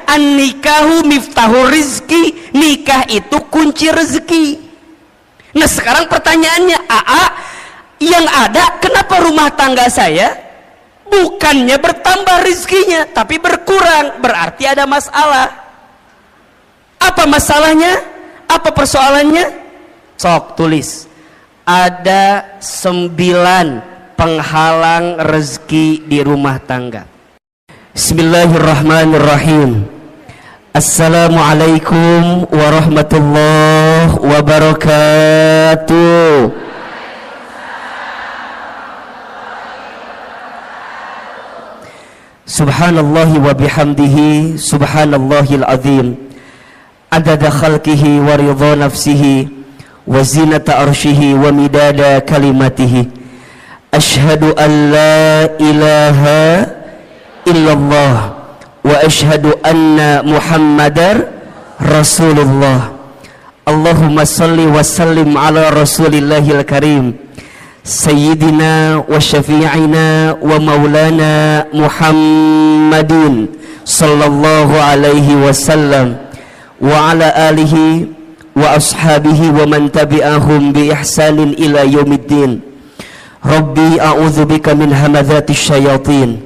an-nikahu miftahur rizki, nikah itu kunci rezeki. Nah sekarang pertanyaannya, yang ada kenapa rumah tangga saya bukannya bertambah rizkinya tapi berkurang? Berarti ada masalah. Apa masalahnya? Apa persoalannya? Sok tulis. Ada 9 penghalang rezeki di rumah tangga. Bismillahirrahmanirrahim. Assalamualaikum warahmatullahi wabarakatuh. Subhanallahi wa bihamdihi, subhanallahil azim, adada khalqihi wa ridha nafsihi wa zinata arshihi wa midada kalimatihi. Ashhadu an la ilaha illallah wa ashhadu anna muhammadar rasulullah. Allahumma salli wa sallim ala rasulillahil karim sayyidina wa syafi'ina wa maulana muhammadin sallallahu alaihi wasallam wa ala alihi wa ashabihi wa man tabi'ahum bi ihsanin ila yaumiddin. Rabbi a'udzu bika min hamadzatish syayatin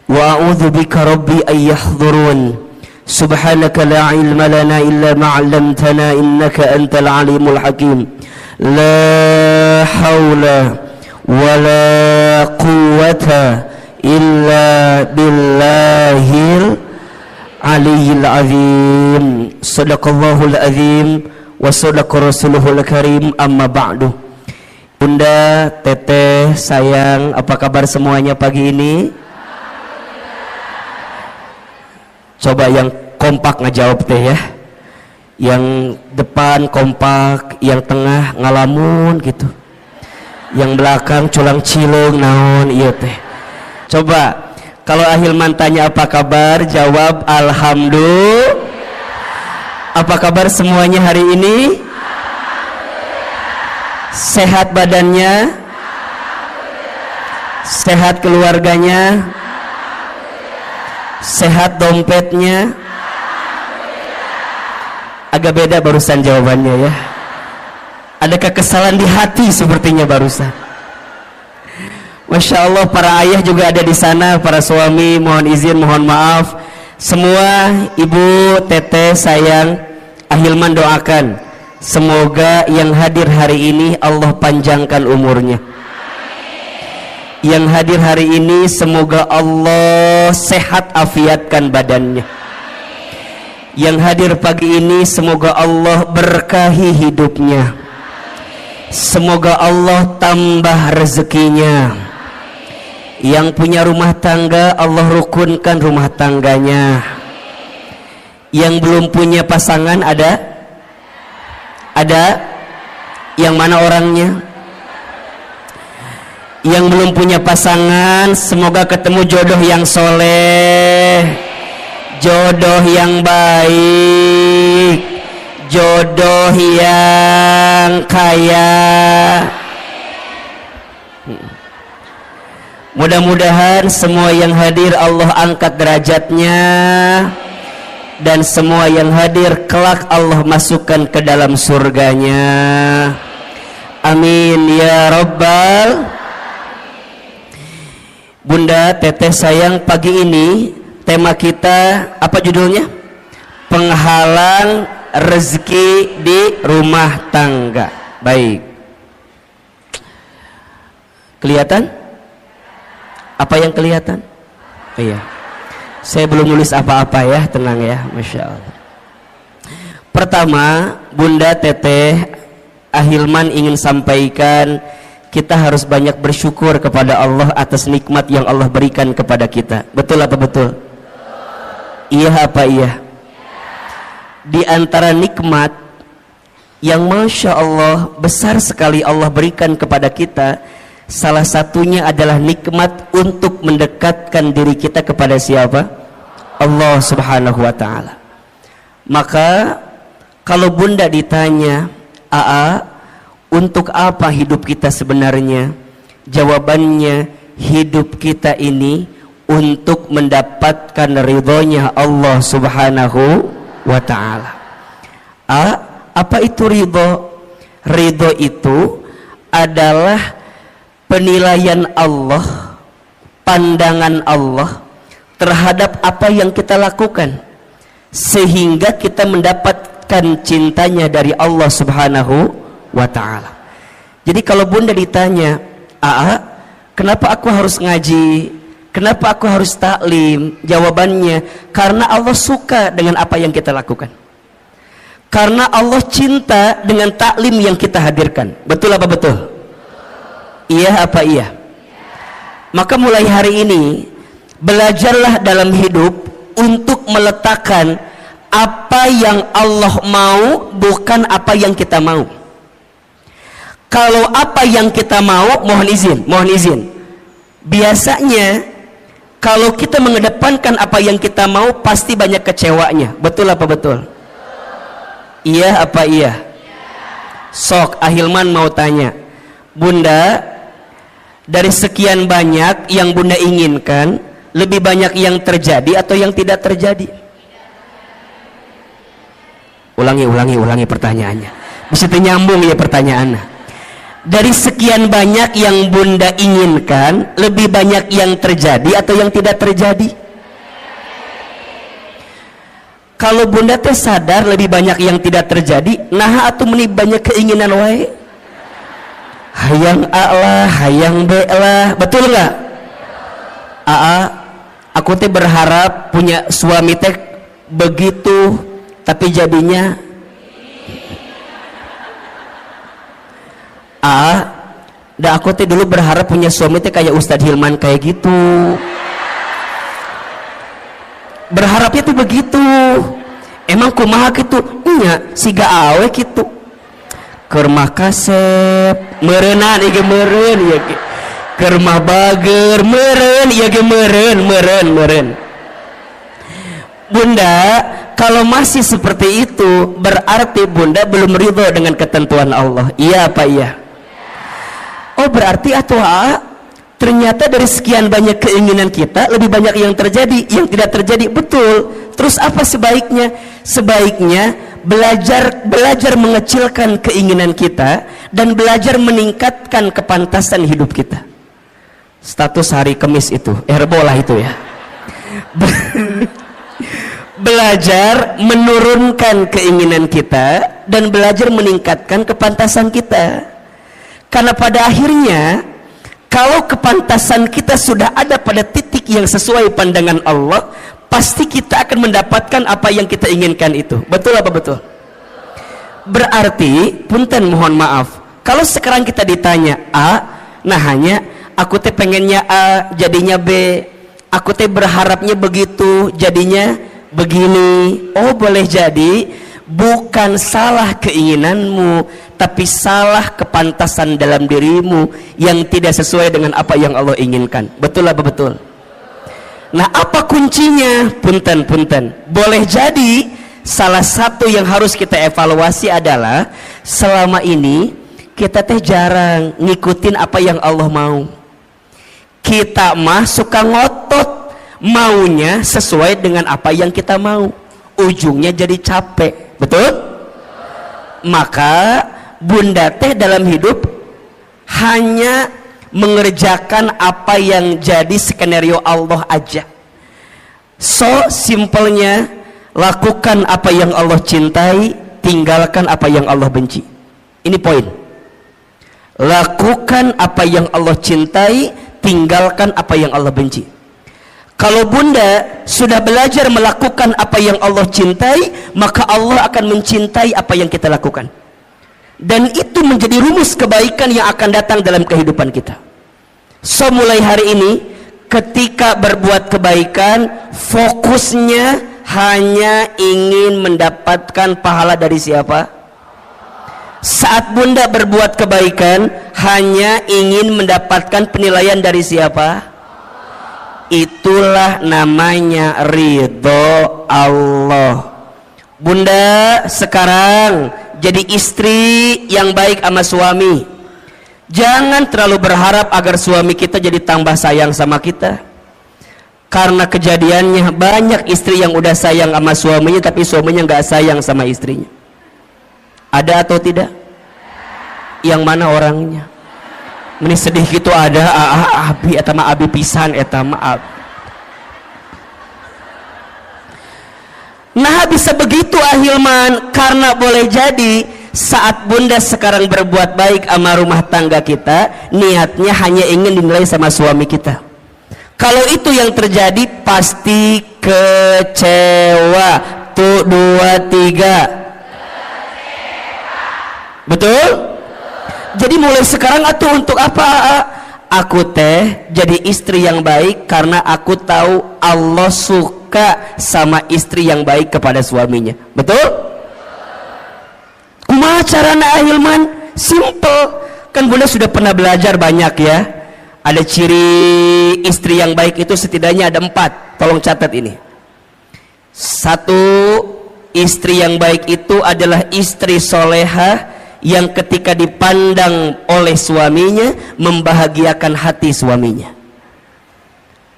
wa a'udzu bika rabbi an yahdhurun. Subhanaka la ilma lana illa ma 'allamtana innaka antal alimul hakim. La haula wa la quwwata illa billahil aliyyil azim. Shadaqallahul azim wa sadaqa rasuluhul karim. Amma ba'du. Bunda, teteh, sayang, apa kabar semuanya pagi ini? Coba yang kompak ngejawab teh ya. Yang depan kompak, yang tengah ngalamun gitu, yang belakang culang cilung naon iya teh. Coba kalau Ahilman tanya apa kabar, jawab alhamdulillah. Apa kabar semuanya hari ini? Sehat badannya? Sehat keluarganya? Sehat dompetnya? Agak beda barusan jawabannya ya. Ada kekesalan di hati sepertinya barusan. Masya Allah, para ayah juga ada di sana, para suami mohon izin, mohon maaf. Semua ibu, teteh, sayang, Ahilman doakan semoga yang hadir hari ini Allah panjangkan umurnya. Yang hadir hari ini semoga Allah sehat afiatkan badannya. Yang hadir pagi ini semoga Allah berkahi hidupnya. Semoga Allah tambah rezekinya. Yang punya rumah tangga Allah rukunkan rumah tangganya. Yang belum punya pasangan ada? Ada? Yang mana orangnya? Yang belum punya pasangan semoga ketemu jodoh yang soleh, jodoh yang baik, jodoh yang kaya. Mudah-mudahan semua yang hadir Allah angkat derajatnya, dan semua yang hadir kelak Allah masukkan ke dalam surganya. Amin ya rabbal. Bunda, teteh, sayang, pagi ini tema kita apa judulnya? Penghalang rezeki di rumah tangga. Baik. Kelihatan? Apa yang kelihatan? Oh, iya. Saya belum nulis apa-apa ya, tenang ya, Masya Allah. Pertama, Bunda, teteh, Ahilman ingin sampaikan kita harus banyak bersyukur kepada Allah atas nikmat yang Allah berikan kepada kita. Betul apa betul? Iya apa iya? Di antara nikmat yang Masya Allah besar sekali Allah berikan kepada kita, salah satunya adalah nikmat untuk mendekatkan diri kita kepada siapa? Allah Subhanahu wa ta'ala. Maka kalau Bunda ditanya, untuk apa hidup kita sebenarnya? Jawabannya, hidup kita ini untuk mendapatkan ridhonya Allah Subhanahu wa ta'ala. Apa itu ridho? Ridho itu adalah penilaian Allah, pandangan Allah terhadap apa yang kita lakukan, sehingga kita mendapatkan cintanya dari Allah Subhanahu wa ta'ala. Jadi kalau bunda ditanya, kenapa aku harus ngaji, kenapa aku harus taklim? Jawabannya, karena Allah suka dengan apa yang kita lakukan, karena Allah cinta dengan taklim yang kita hadirkan. Betul apa betul? Iya apa iya? Maka mulai hari ini belajarlah dalam hidup untuk meletakkan apa yang Allah mau, bukan apa yang kita mau. Kalau apa yang kita mau, mohon izin, biasanya kalau kita mengedepankan apa yang kita mau, pasti banyak kecewanya. Betul apa betul? Iya apa iya? Sok Ahilman mau tanya, bunda, dari sekian banyak yang bunda inginkan, lebih banyak yang terjadi atau yang tidak terjadi? Ulangi pertanyaannya, bisa nyambung ya pertanyaannya. Dari sekian banyak yang bunda inginkan, lebih banyak yang terjadi atau yang tidak terjadi? Kalau bunda teh sadar lebih banyak yang tidak terjadi, nah atau meni banyak keinginan wae, hayang A lah, hayang B lah, betul nggak? Aku teh berharap punya suami teh begitu, tapi jadinya aku teh dulu berharap punya suami teh kayak Ustadz Hilman kayak gitu. Berharapnya tuh begitu. Emang kumaha gitu? Nya siga awe gitu. Keur mah kasep, meureunan ieu meureun ieu ge. Keur mah bager, meureun ieu ge meureun. Bunda, kalau masih seperti itu berarti bunda belum ridho dengan ketentuan Allah. Iya apa iya? Oh berarti ternyata dari sekian banyak keinginan kita, lebih banyak yang terjadi, yang tidak terjadi. Betul. Terus apa sebaiknya? Sebaiknya belajar mengecilkan keinginan kita dan belajar meningkatkan kepantasan hidup kita. Status hari Kamis itu, Herbolah itu ya. Belajar menurunkan keinginan kita dan belajar meningkatkan kepantasan kita. Karena pada akhirnya, kalau kepantasan kita sudah ada pada titik yang sesuai pandangan Allah, pasti kita akan mendapatkan apa yang kita inginkan itu. Betul apa betul? Berarti, punten mohon maaf, kalau sekarang kita ditanya nah hanya aku teh pengennya A, jadinya B, aku teh berharapnya begitu, jadinya begini. Oh boleh jadi, bukan salah keinginanmu, tapi salah kepantasan dalam dirimu yang tidak sesuai dengan apa yang Allah inginkan. Betul apa betul? Nah apa kuncinya? Punten. Boleh jadi salah satu yang harus kita evaluasi adalah selama ini kita teh jarang ngikutin apa yang Allah mau. Kita mah suka ngotot maunya sesuai dengan apa yang kita mau, ujungnya jadi capek. Betul? Maka bunda teh dalam hidup hanya mengerjakan apa yang jadi skenario Allah aja. So simpelnya, lakukan apa yang Allah cintai, tinggalkan apa yang Allah benci. Ini poin. Lakukan apa yang Allah cintai, tinggalkan apa yang Allah benci. Kalau bunda sudah belajar melakukan apa yang Allah cintai, maka Allah akan mencintai apa yang kita lakukan. Dan itu menjadi rumus kebaikan yang akan datang dalam kehidupan kita. So mulai hari ini, ketika berbuat kebaikan, fokusnya hanya ingin mendapatkan pahala dari siapa? Saat bunda berbuat kebaikan, hanya ingin mendapatkan penilaian dari siapa? Itulah namanya ridho Allah. Bunda sekarang jadi istri yang baik sama suami. Jangan terlalu berharap agar suami kita jadi tambah sayang sama kita. Karena kejadiannya banyak istri yang udah sayang sama suaminya tapi suaminya nggak sayang sama istrinya. Ada atau tidak? Yang mana orangnya? Meni sedih gitu ada. Abi eta mah abi pisan eta mah. Nah bisa begitu Ahilman, karena boleh jadi saat bunda sekarang berbuat baik sama rumah tangga kita, niatnya hanya ingin dinilai sama suami kita. Kalau itu yang terjadi pasti kecewa. Tuh 2 3. Betul? Jadi mulai sekarang atuh untuk apa? Aku teh jadi istri yang baik karena aku tahu Allah suka sama istri yang baik kepada suaminya. Betul? Kumaha carana Ahilman? Simple. Kan bunda sudah pernah belajar banyak ya. Ada ciri istri yang baik itu setidaknya ada 4. Tolong catat ini. 1, istri yang baik itu adalah istri solehah yang ketika dipandang oleh suaminya membahagiakan hati suaminya.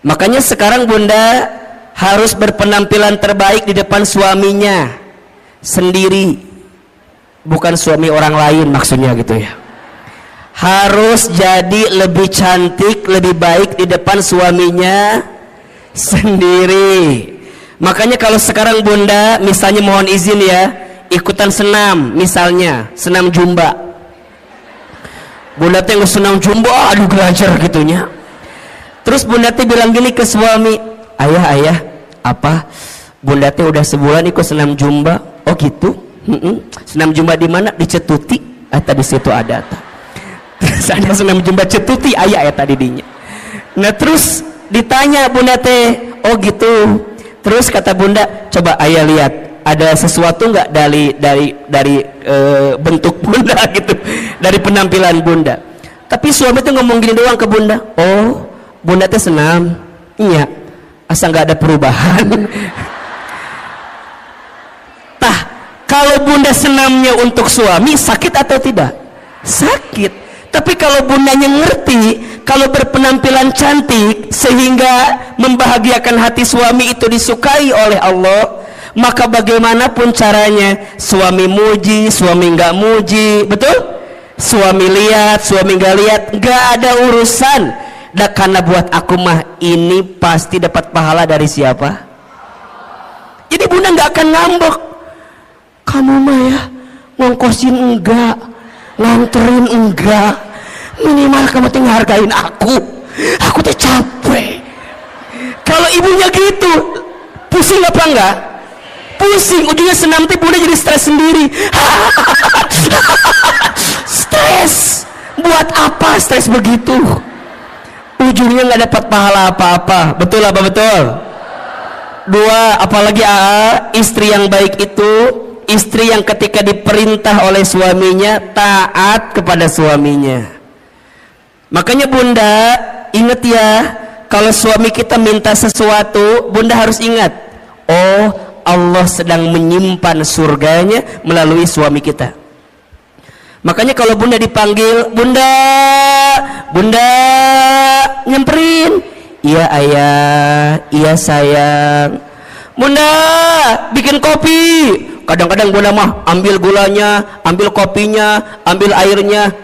Makanya sekarang bunda harus berpenampilan terbaik di depan suaminya sendiri, bukan suami orang lain maksudnya gitu ya. Harus jadi lebih cantik, lebih baik di depan suaminya sendiri. Makanya kalau sekarang bunda misalnya mohon izin ya, ikutan senam, misalnya senam jumba, bunda teh senam jumba, aduh belajar gitunya. Terus bunda teh bilang gini ke suami, ayah apa bunda teh udah sebulan ikut senam jumba. Oh gitu. Senam jumba di mana? Di Cetuti. Tadi situ ada terus ada senam jumba Cetuti, ayah ya tadi dinya. Nah terus ditanya bunda teh, oh gitu. Terus kata bunda, coba ayah lihat ada sesuatu nggak dari bentuk bunda gitu, dari penampilan bunda. Tapi suami tuh ngomong gini doang ke bunda, oh bunda tuh senam, iya, asal nggak ada perubahan. Tah, kalau bunda senamnya untuk suami sakit atau tidak? Sakit. Tapi kalau bundanya ngerti, kalau berpenampilan cantik sehingga membahagiakan hati suami itu disukai oleh Allah, maka bagaimanapun caranya suami muji, suami nggak muji, betul? Suami lihat, suami nggak lihat, nggak ada urusan. Dan karena buat aku mah ini pasti dapat pahala dari siapa? Jadi bunda nggak akan ngambek. Kamu mah ya ngongkosin enggak, nganterin enggak, minimal kamu tinggal hargain aku. Aku teh capek. Kalau ibunya gitu, pusing apa enggak? Pusing, ujungnya senam teh bunda jadi stres sendiri. Stres, buat apa stres begitu? Ujungnya nggak dapat pahala apa-apa. Betul apa betul? 2, apalagi istri yang baik itu istri yang ketika diperintah oleh suaminya taat kepada suaminya. Makanya bunda ingat ya, kalau suami kita minta sesuatu, bunda harus ingat, oh Allah sedang menyimpan surganya melalui suami kita. Makanya kalau bunda dipanggil, bunda nyamperin, iya ayah, iya sayang, bunda bikin kopi. Kadang-kadang bunda mah ambil gulanya, ambil kopinya, ambil airnya,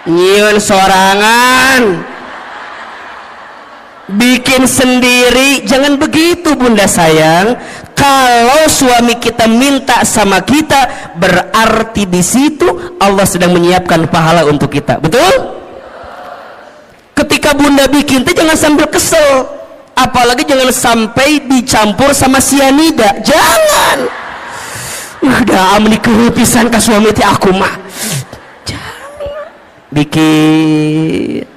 nyieun sorangan, bikin sendiri. Jangan begitu bunda sayang. Kalau suami kita minta sama kita, berarti di situ Allah sedang menyiapkan pahala untuk kita. Betul? Ketika bunda bikin itu jangan sambil kesel, apalagi jangan sampai dicampur sama sianida. Jangan. Udah amni kepisan ke suami teh aku mah. Jangan. Bikin.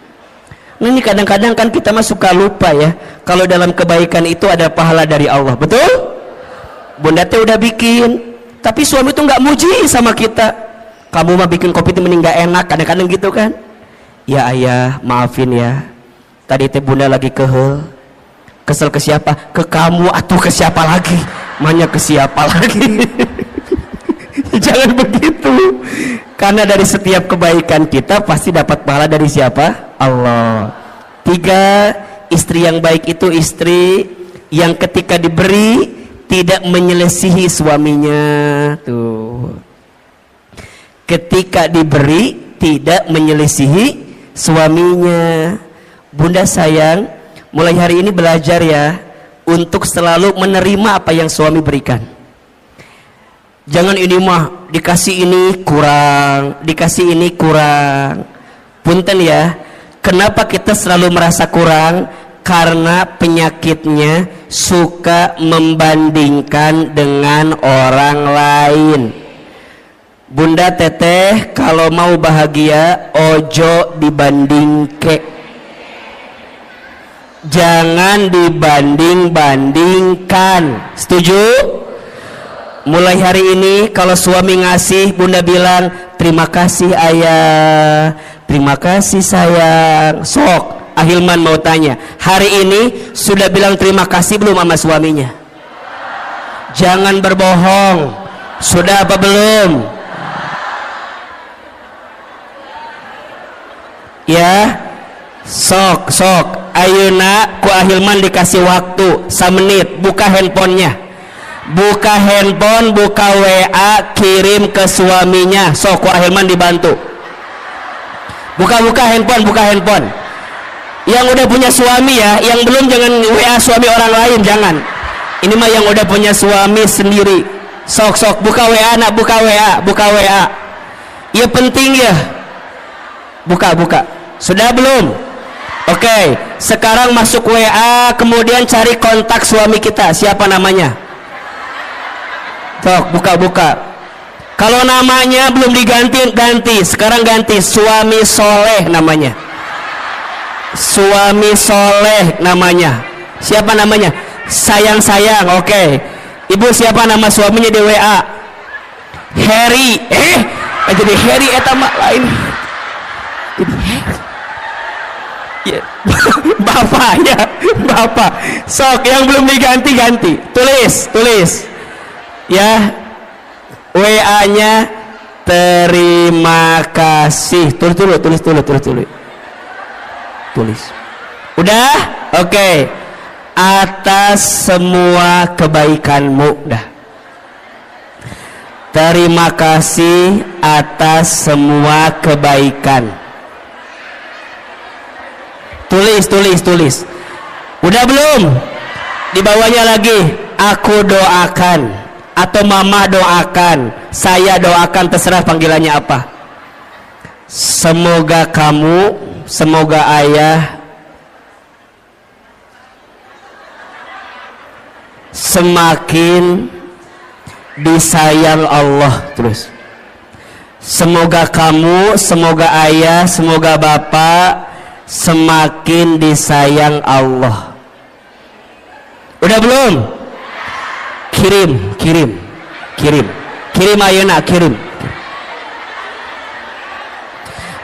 Nah, ini kadang-kadang kan kita mah suka lupa ya, kalau dalam kebaikan itu ada pahala dari Allah. Betul? Bunda teh udah bikin, tapi suami tuh nggak muji sama kita. Kamu mah bikin kopi itu mending nggak enak, kadang-kadang gitu kan? Ya ayah, maafin ya. Tadi teh bunda lagi kesel ke siapa? Ke kamu atau ke siapa lagi? Manya ke siapa lagi? Jangan begitu. Karena dari setiap kebaikan kita pasti dapat pahala dari siapa? Allah. 3, istri yang baik itu istri yang ketika diberi tidak menyelisihi suaminya. Tuh, ketika diberi tidak menyelisihi suaminya. Bunda sayang, mulai hari ini belajar ya untuk selalu menerima apa yang suami berikan. Jangan ini mah dikasih ini kurang, dikasih ini kurang. Punten ya, kenapa kita selalu merasa kurang? Karena penyakitnya suka membandingkan dengan orang lain. Bunda teteh kalau mau bahagia ojo dibandingke, jangan dibanding-bandingkan. Setuju? Mulai hari ini kalau suami ngasih, bunda bilang terima kasih ayah, terima kasih sayang. Sok Ahilman mau tanya, hari ini sudah bilang terima kasih belum sama suaminya? Jangan berbohong. Sudah apa belum? Ya, sok ayeuna ku Ahilman dikasih waktu 1 menit, buka handphonenya, buka handphone, buka WA, kirim ke suaminya. Sok ku Ahilman dibantu, buka handphone. Yang udah punya suami ya, yang belum jangan WA suami orang lain, jangan. Ini mah yang udah punya suami sendiri. Sok buka WA nak, buka WA. Ya penting ya, buka. Sudah belum? Oke, sekarang masuk WA, kemudian cari kontak suami kita. Siapa namanya? Sok, buka. Kalau namanya belum diganti, sekarang ganti. Suami soleh namanya. Suami soleh namanya. Siapa namanya? Sayang. Oke. Ibu siapa nama suaminya di WA? Harry. Jadi Harry eta mah lain. Ya. Bapak. Sok yang belum diganti. Tulis. Ya. WA-nya terima kasih. Tulis. Udah? Oke. Atas semua kebaikanmu. Dah. Terima kasih atas semua kebaikan. Tulis. Udah belum? Di bawahnya lagi, aku doakan atau mama doakan, saya doakan, terserah panggilannya apa. Semoga kamu, semoga ayah semakin disayang Allah. Terus, semoga kamu, semoga ayah, semoga bapak semakin disayang Allah. Udah belum? Kirim ayeuna, kirim.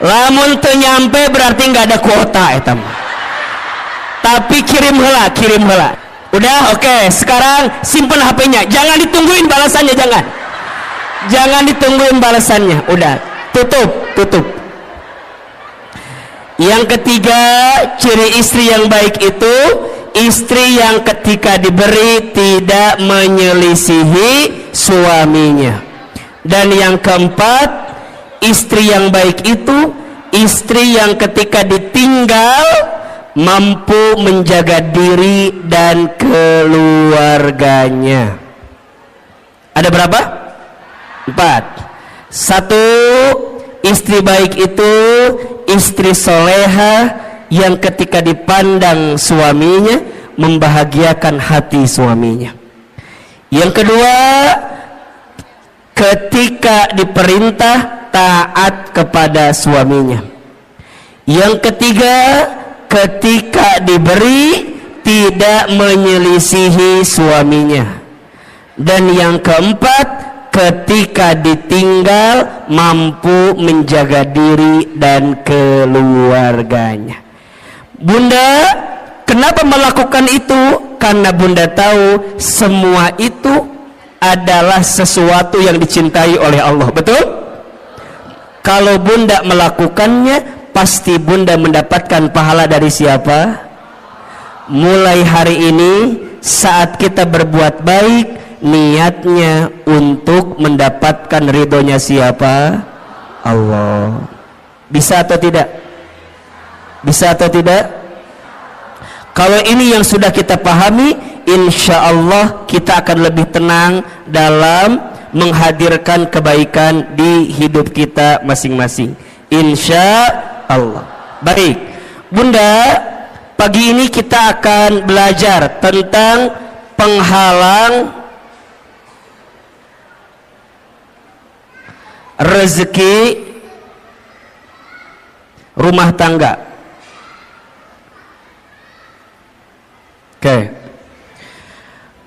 Lamun teu nyampe berarti nggak ada kuota eta mah. Tapi kirim heula. Udah, oke. Sekarang simpen HP-nya. Jangan ditungguin balasannya, jangan ditungguin balasannya. Udah, tutup. Yang ketiga, ciri istri yang baik itu istri yang ketika diberi tidak menyelisihi suaminya. Dan yang keempat, istri yang baik itu istri yang ketika ditinggal mampu menjaga diri dan keluarganya. Ada berapa? 4. 1. Istri baik itu istri soleha yang ketika dipandang suaminya membahagiakan hati suaminya. Yang kedua, ketika diperintah taat kepada suaminya. Yang ketiga, ketika diberi tidak menyelisihi suaminya. Dan yang keempat, ketika ditinggal mampu menjaga diri dan keluarganya. Bunda kenapa melakukan itu? Karena bunda tahu semua itu adalah sesuatu yang dicintai oleh Allah. Betul? Kalau bunda melakukannya, pasti bunda mendapatkan pahala dari siapa? Mulai hari ini saat kita berbuat baik, niatnya untuk mendapatkan ridhonya siapa? Allah. Bisa atau tidak? Bisa atau tidak? Kalau ini yang sudah kita pahami, insya Allah kita akan lebih tenang dalam menghadirkan kebaikan di hidup kita masing-masing, insya Allah. Baik Bunda, pagi ini kita akan belajar tentang penghalang rezeki rumah tangga. Oke.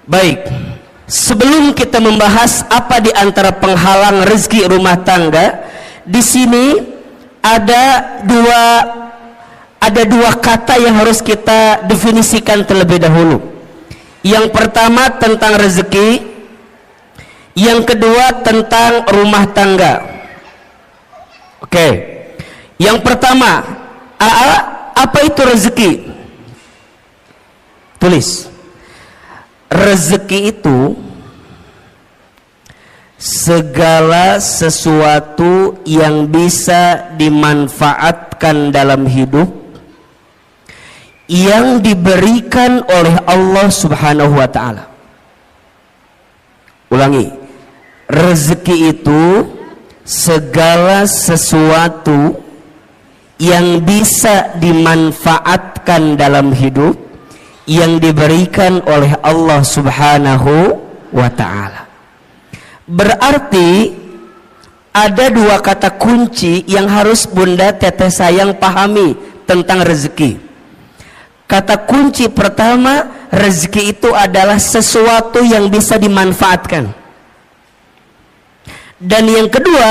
Baik. Sebelum kita membahas apa di antara penghalang rezeki rumah tangga, di sini ada dua kata yang harus kita definisikan terlebih dahulu. Yang pertama tentang rezeki, yang kedua tentang rumah tangga. Oke. Yang pertama, apa itu rezeki? Tulis. Rezeki itu segala sesuatu yang bisa dimanfaatkan dalam hidup, yang diberikan oleh Allah Subhanahu wa ta'ala. Ulangi. Rezeki itu segala sesuatu yang bisa dimanfaatkan dalam hidup, yang diberikan oleh Allah Subhanahu wa ta'ala. Berarti ada dua kata kunci yang harus Bunda Teteh sayang pahami tentang rezeki. Kata kunci pertama, rezeki itu adalah sesuatu yang bisa dimanfaatkan. Dan yang kedua,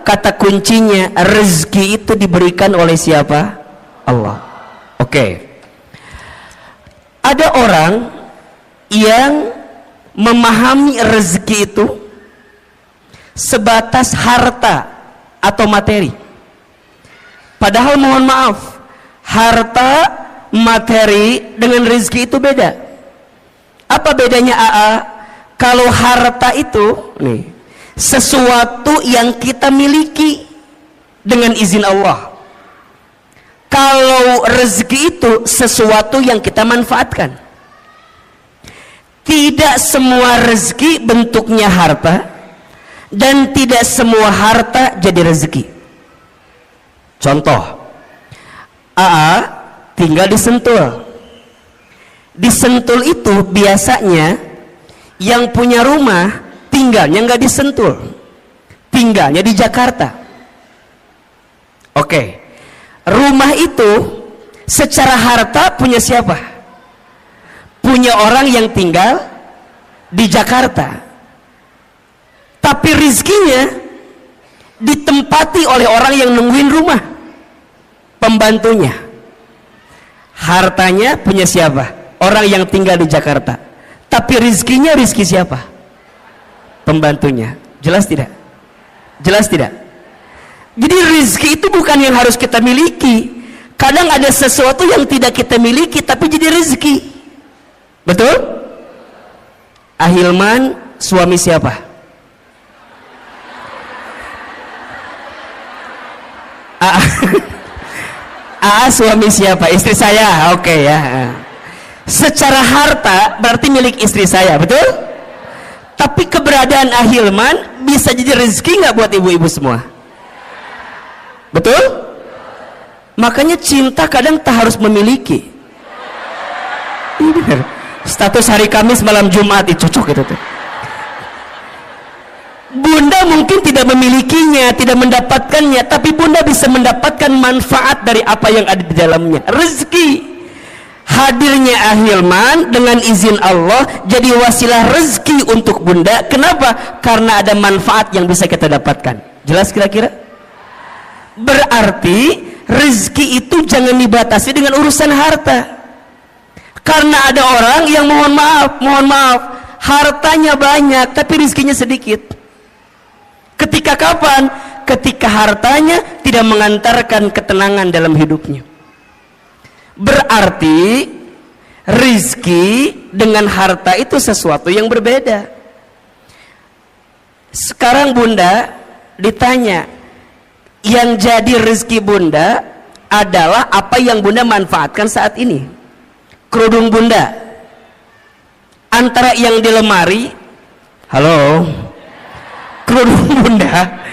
kata kuncinya, rezeki itu diberikan oleh siapa? Allah. Oke. Ada orang yang memahami rezeki itu sebatas harta atau materi. Padahal mohon maaf, harta, materi dengan rezeki itu beda. Apa bedanya AA? Kalau harta itu nih, sesuatu yang kita miliki dengan izin Allah. Kalau rezeki itu sesuatu yang kita manfaatkan. Tidak semua rezeki bentuknya harta, dan tidak semua harta jadi rezeki. Contoh, AA tinggal di Sentul. Di Sentul itu biasanya yang punya rumah tinggalnya nggak di Sentul, tinggalnya di Jakarta. Oke. Rumah itu secara harta punya siapa? Punya orang yang tinggal di Jakarta. Tapi rizkinya ditempati oleh orang yang nungguin rumah, pembantunya. Hartanya punya siapa? Orang yang tinggal di Jakarta. Tapi rizkinya rizki siapa? Pembantunya. Jelas tidak? Jelas tidak? Jadi rezeki itu bukan yang harus kita miliki. Kadang ada sesuatu yang tidak kita miliki tapi jadi rezeki. Betul? Ahilman suami siapa? Suami siapa? Istri saya. Oke ya. Secara harta berarti milik istri saya, betul? Tapi keberadaan Ahilman bisa jadi rezeki nggak buat ibu-ibu semua? Betul? Makanya cinta kadang tak harus memiliki. Status hari Kamis malam Jumat itu cocok gitu tuh. Bunda mungkin tidak memilikinya, tidak mendapatkannya, tapi Bunda bisa mendapatkan manfaat dari apa yang ada di dalamnya. Rezeki. Hadirnya Ahilman dengan izin Allah jadi wasilah rezeki untuk Bunda. Kenapa? Karena ada manfaat yang bisa kita dapatkan. Jelas kira-kira? Berarti rezeki itu jangan dibatasi dengan urusan harta. Karena ada orang yang mohon maaf, hartanya banyak tapi rezekinya sedikit. Ketika kapan? Ketika hartanya tidak mengantarkan ketenangan dalam hidupnya. Berarti Rizki dengan harta itu sesuatu yang berbeda. Sekarang bunda ditanya, yang jadi rezeki bunda adalah apa yang bunda manfaatkan saat ini. Kerudung bunda antara yang di lemari, halo, kerudung bunda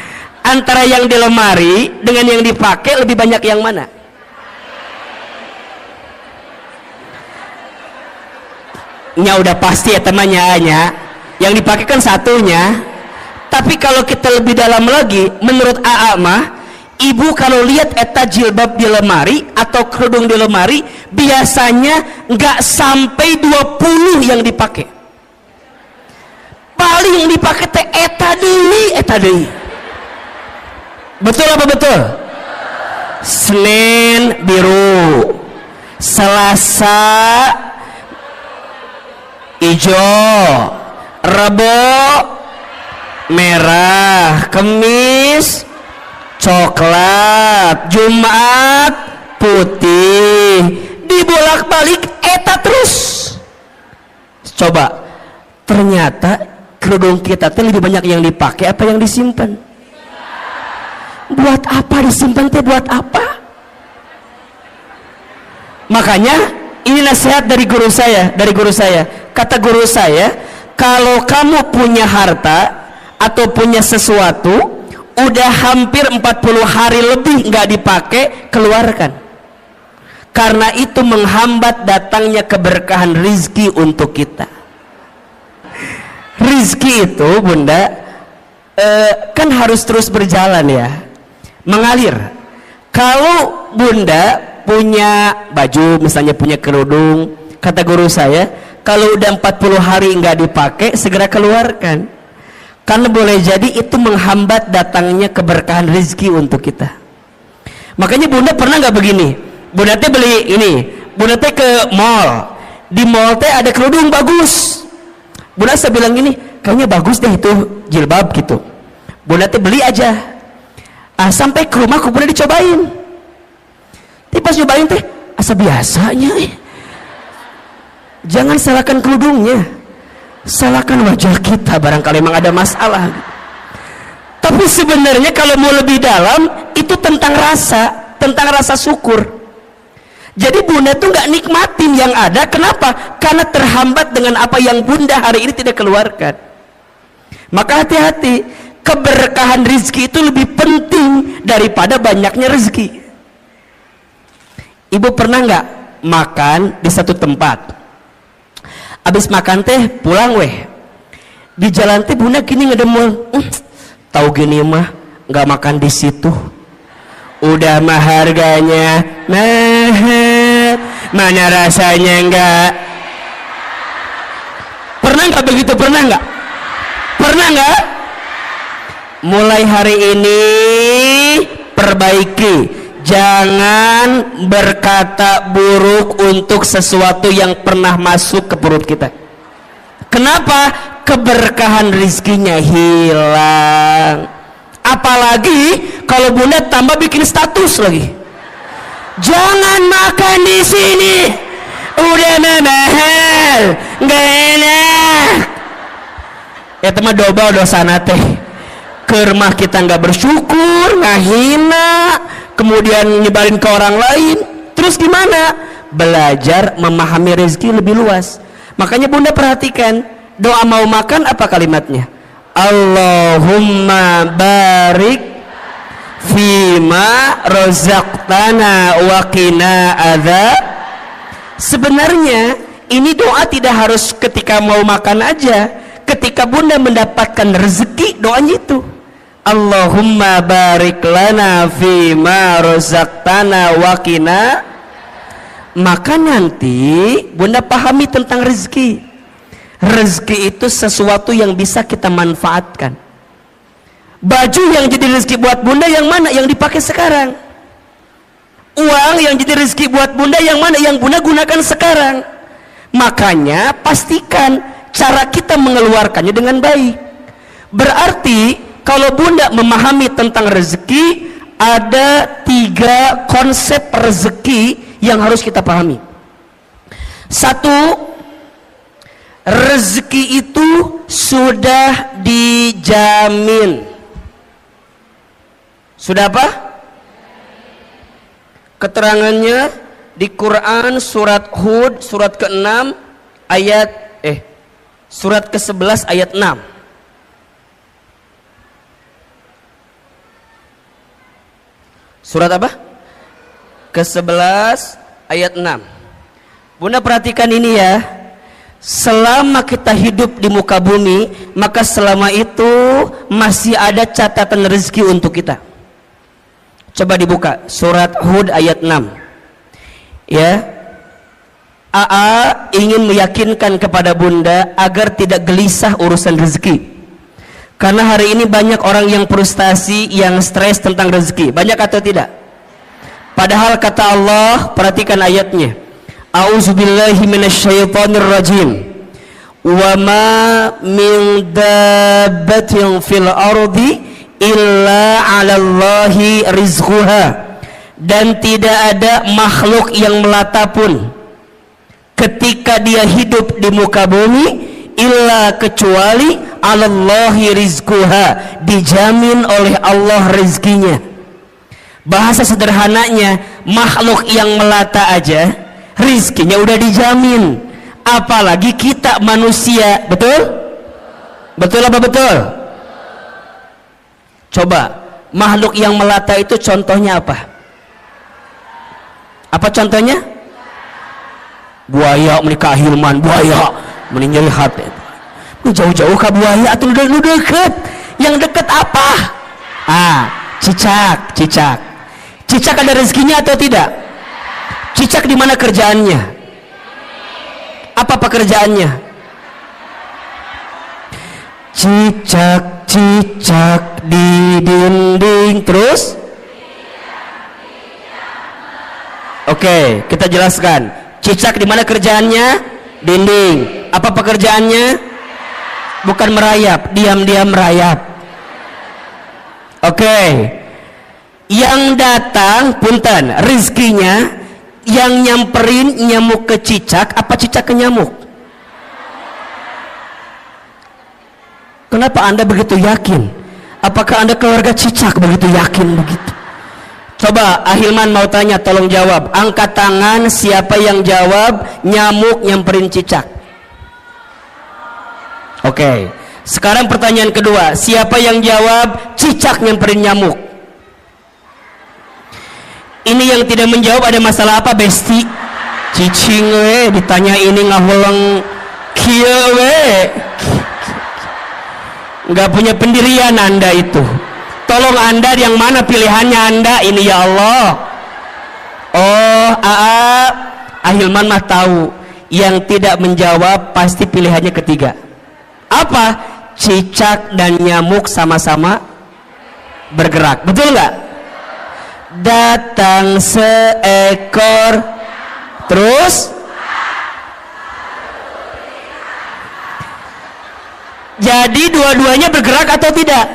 antara yang di lemari dengan yang dipakai lebih banyak yang mana? Nya udah pasti ya temannya, yang dipakai kan satunya. Tapi kalau kita lebih dalam lagi, menurut AA mah, ibu kalau lihat eta jilbab di lemari atau kerudung di lemari, biasanya nggak sampai 20 yang dipakai. Paling yang dipakai teh eta deui. Betul apa betul? Senin biru, Selasa hijau, Rebo merah, Kemis coklat, Jumat putih, dibolak-balik eta terus. Coba, ternyata kerudung kita teh lebih banyak yang dipakai apa yang disimpan? Buat apa disimpan teh? Buat apa? Makanya ini nasihat dari guru saya. Kata guru saya, kalau kamu punya harta atau punya sesuatu udah hampir 40 hari lebih nggak dipakai, keluarkan. Karena itu menghambat datangnya keberkahan rizki untuk kita. Rizki itu bunda kan harus terus berjalan ya, mengalir. Kalau bunda punya baju, misalnya punya kerudung, kata guru saya, kalau udah 40 hari nggak dipakai, segera keluarkan. Karena boleh jadi itu menghambat datangnya keberkahan rezeki untuk kita. Makanya bunda pernah nggak begini? Bunda teh beli ini, bunda teh ke mall, di mall teh ada kerudung bagus. Bunda saya bilang gini, kayaknya bagus deh itu jilbab gitu. Bunda teh beli aja. Sampai ke rumah, bunda dicobain. Tapi pas nyobain teh, asa biasanya. Jangan salahkan kerudungnya, salahkan wajah kita, barangkali memang ada masalah. Tapi sebenarnya kalau mau lebih dalam, itu tentang rasa syukur. Jadi bunda tuh nggak nikmatin yang ada. Kenapa? Karena terhambat dengan apa yang bunda hari ini tidak keluarkan. Maka hati-hati, keberkahan rezeki itu lebih penting daripada banyaknya rezeki. Ibu pernah nggak makan di satu tempat, abis makan teh pulang weh, di jalan teh bunda gini ngedemul, tahu gini mah nggak makan di situ, udah mah harganya mahal, mana rasanya enggak. Pernah nggak begitu? Pernah nggak? Mulai hari ini perbaiki, jangan berkata buruk untuk sesuatu yang pernah masuk ke perut kita. Kenapa? Keberkahan rizkinya hilang. Apalagi kalau bunda tambah bikin status lagi, jangan makan di sini, udah mahal, nggak enak. Ya teman dobel dosana teh. Ke rumah kita nggak bersyukur, ngahina, kemudian nyebarin ke orang lain. Terus gimana? Belajar memahami rezeki lebih luas. Makanya bunda perhatikan, doa mau makan apa kalimatnya? Allahumma barik fima rozaqtana wa qina adzab. Sebenarnya ini doa tidak harus ketika mau makan aja. Ketika bunda mendapatkan rezeki, doanya itu Allahumma barik lana fima rozaqtana wa qina. Maka nanti bunda pahami tentang rezeki. Rezeki itu sesuatu yang bisa kita manfaatkan. Baju yang jadi rezeki buat bunda yang mana? Yang dipakai sekarang. Uang yang jadi rezeki buat bunda yang mana? Yang bunda gunakan sekarang. Makanya pastikan cara kita mengeluarkannya dengan baik. Berarti kalau bunda memahami tentang rezeki, ada 3 konsep rezeki yang harus kita pahami. Satu, rezeki itu sudah dijamin. Sudah apa? Keterangannya di Quran surat Hud surat ke-6 ayat surat ke-11 ayat 6. Surat apa? Ke-11 ayat 6. Bunda perhatikan ini ya. Selama kita hidup di muka bumi, maka selama itu masih ada catatan rezeki untuk kita. Coba dibuka surat Hud ayat 6. Ya. AA ingin meyakinkan kepada Bunda agar tidak gelisah urusan rezeki. Karena hari ini banyak orang yang frustasi, yang stres tentang rezeki. Banyak atau tidak? Padahal kata Allah, perhatikan ayatnya. A'udzubillahi minasyaitonirrajim. Wa ma min dabbatin fil ardi illa 'alallahi rizquha. Dan tidak ada makhluk yang melata pun ketika dia hidup di muka bumi illa kecuali 'alallahi rizquha, dijamin oleh Allah rezekinya. Bahasa sederhananya, makhluk yang melata aja rizkinya udah dijamin, apalagi kita manusia. Betul? Betul apa betul? Coba, makhluk yang melata itu contohnya apa? Apa contohnya? Buaya, menikah Hilman, buaya meninggal hati. Jauh-jauh ke buaya atau lu deket? Yang deket apa? Cicak. Cicak ada rezekinya atau tidak? Cicak di mana kerjaannya? Apa pekerjaannya? Cicak di dinding. Terus? Oke, kita jelaskan. Cicak di mana kerjaannya? Dinding. Apa pekerjaannya? Bukan merayap, diam-diam merayap. Oke. Yang datang, punten, rizkinya yang nyamperin nyamuk ke cicak, apa cicak ke nyamuk? Kenapa Anda begitu yakin? Apakah Anda keluarga cicak begitu yakin begitu? Coba Ahilman mau tanya, tolong jawab. Angkat tangan siapa yang jawab nyamuk nyamperin cicak. Oke. Sekarang pertanyaan kedua, siapa yang jawab cicak nyamperin nyamuk? Ini yang tidak menjawab ada masalah apa, Besti? Cicing we ditanya ini ngahulang kieu we. Nggak punya pendirian Anda itu. Tolong Anda yang mana pilihannya Anda ini ya Allah. Oh, Ahilman mah tahu. Yang tidak menjawab pasti pilihannya ketiga. Apa? Cicak dan nyamuk sama-sama bergerak. Betul nggak? Datang seekor, terus jadi dua-duanya bergerak atau tidak?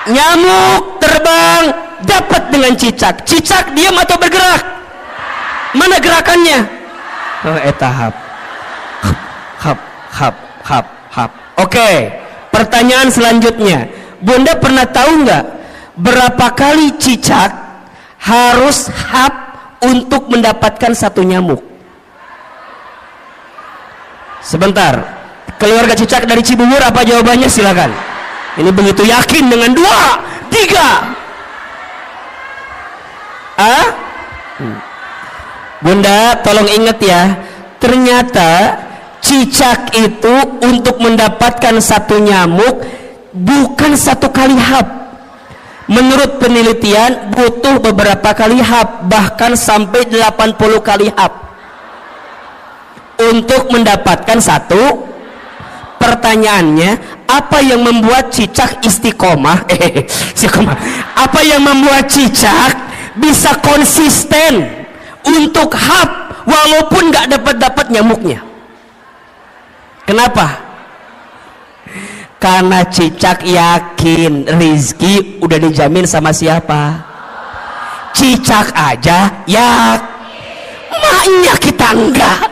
Nyamuk terbang dapat dengan cicak. Cicak diam atau bergerak? Mana gerakannya? Tahap. Hap. Oke, pertanyaan selanjutnya. Bunda pernah tahu nggak berapa kali cicak harus hap untuk mendapatkan satu nyamuk? Sebentar, keluarga cicak dari Cibubur apa jawabannya? Silakan. Ini begitu yakin dengan 2, 3. Bunda tolong ingat ya, ternyata cicak itu untuk mendapatkan satu nyamuk bukan satu kali hap. Menurut penelitian butuh beberapa kali hap, bahkan sampai 80 kali hap untuk mendapatkan satu. Pertanyaannya, apa yang membuat cicak istiqomah? Apa yang membuat cicak bisa konsisten untuk hap walaupun nggak dapat nyamuknya? Kenapa? Karena cicak yakin rizki udah dijamin sama siapa? Cicak aja ya, maknya kita enggak.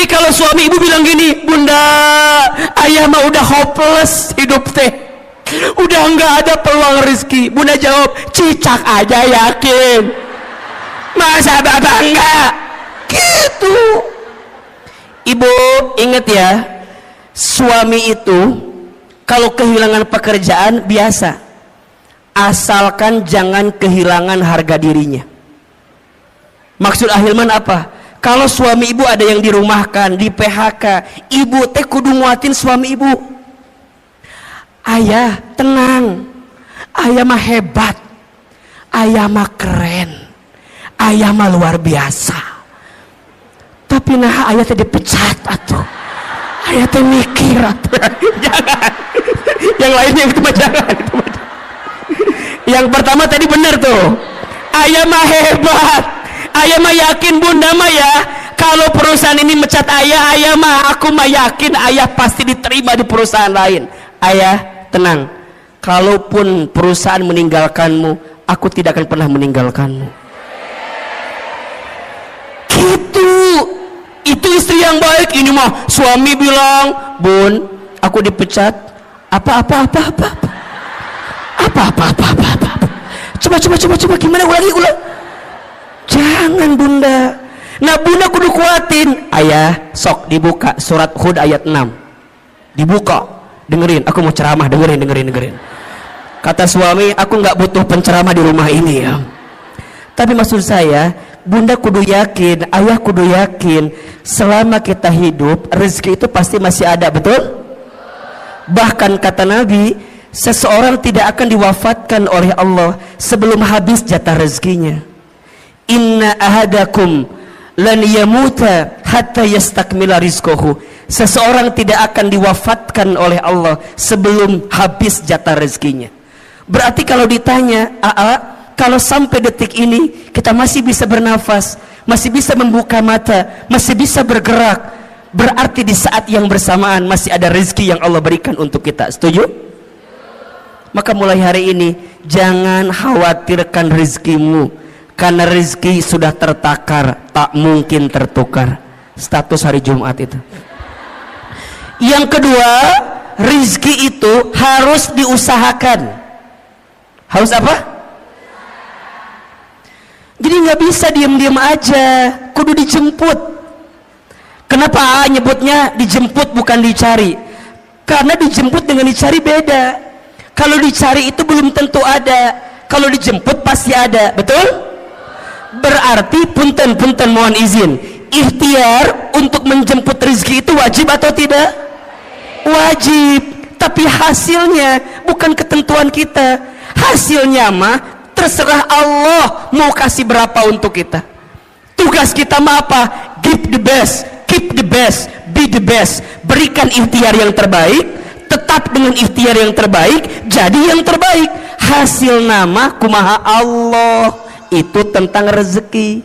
kalau suami ibu bilang gini, bunda, ayah mah udah hopeless hidup teh, udah nggak ada peluang rezeki, bunda jawab, cicak aja yakin, masa bapak enggak gitu. Ibu ingat ya, suami itu kalau kehilangan pekerjaan biasa, asalkan jangan kehilangan harga dirinya. Maksud Ahilman apa? Kalau suami ibu ada yang dirumahkan, di PHK, ibu teh kudu nguatin suami ibu. Ayah tenang, ayah mah hebat, ayah mah keren, ayah mah luar biasa. Tapi nah ayah teh dipecat atuh, ayah teh mikir atuh. Jangan, yang lainnya itu mah jangan, itu mah jangan. Yang pertama tadi benar tuh, ayah mah hebat, ayah mah yakin bunda mah ya, kalau perusahaan ini mecat ayah, ayah mah aku mah yakin ayah pasti diterima di perusahaan lain. Ayah tenang, kalaupun perusahaan meninggalkanmu, aku tidak akan pernah meninggalkanmu. Gitu. Itu istri yang baik. Ini mah suami bilang, bun, aku dipecat. Apa. Coba gimana ulangi. Jangan bunda. Nah bunda kudu kuatin. Ayah sok dibuka surat Hud ayat 6. Dibuka. Dengerin, aku mau ceramah, dengerin. Kata suami, aku nggak butuh penceramah di rumah ini ya. Tapi maksud saya, bunda kudu yakin, ayah kudu yakin, selama kita hidup, rezeki itu pasti masih ada, betul? Bahkan kata Nabi, seseorang tidak akan diwafatkan oleh Allah sebelum habis jatah rezekinya. Inna ahadakum lan yamuta hatta yastakmila rizquhu. Seseorang tidak akan diwafatkan oleh Allah sebelum habis jatah rezekinya. Berarti kalau ditanya, kalau sampai detik ini kita masih bisa bernafas, masih bisa membuka mata, masih bisa bergerak, berarti di saat yang bersamaan masih ada rezeki yang Allah berikan untuk kita. Setuju? Maka mulai hari ini jangan khawatirkan rezekimu, karena rezeki sudah tertakar, tak mungkin tertukar. Status hari Jumat itu. Yang kedua, rezeki itu harus diusahakan. Harus apa? Jadi nggak bisa diam-diam aja, kudu dijemput. Kenapa nyebutnya dijemput bukan dicari? Karena dijemput dengan dicari beda. Kalau dicari itu belum tentu ada, kalau dijemput pasti ada, betul? Berarti punten mohon izin, ikhtiar untuk menjemput rezeki itu wajib atau tidak? Wajib. Tapi hasilnya bukan ketentuan kita, hasilnya mah terserah Allah mau kasih berapa untuk kita. Tugas kita mah apa? Give the best, keep the best, be the best. Berikan ikhtiar yang terbaik, tetap dengan ikhtiar yang terbaik, jadi yang terbaik. Hasil nama kumaha Allah. Itu tentang rezeki.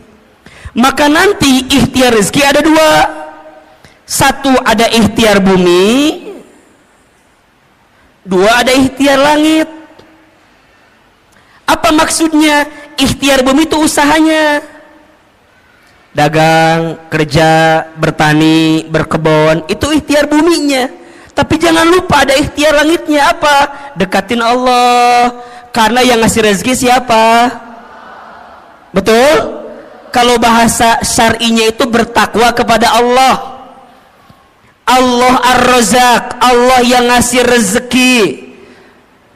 Maka nanti ikhtiar rezeki ada dua. Satu ada ikhtiar bumi, dua ada ikhtiar langit. Apa maksudnya? Ikhtiar bumi itu usahanya, dagang, kerja, bertani, berkebun, itu ikhtiar buminya. Tapi jangan lupa ada ikhtiar langitnya. Apa? Dekatin Allah, karena yang ngasih rezeki siapa? Betul? Kalau bahasa syar'inya itu bertakwa kepada Allah. Allah Ar-Razzaq, Allah yang ngasih rezeki.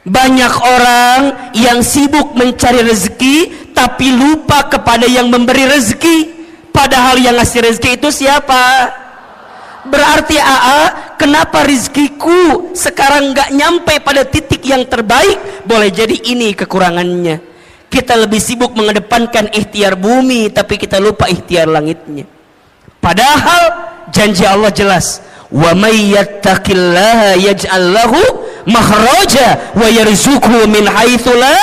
Banyak orang yang sibuk mencari rezeki tapi lupa kepada yang memberi rezeki. Padahal yang ngasih rezeki itu siapa? Berarti kenapa rezekiku sekarang nggak nyampe pada titik yang terbaik? Boleh jadi ini kekurangannya. Kita lebih sibuk mengedepankan ikhtiar bumi tapi kita lupa ikhtiar langitnya. Padahal janji Allah jelas, wa may yattaqillaha yaj'al lahu makhraja wa yarzuqhu min haitsu la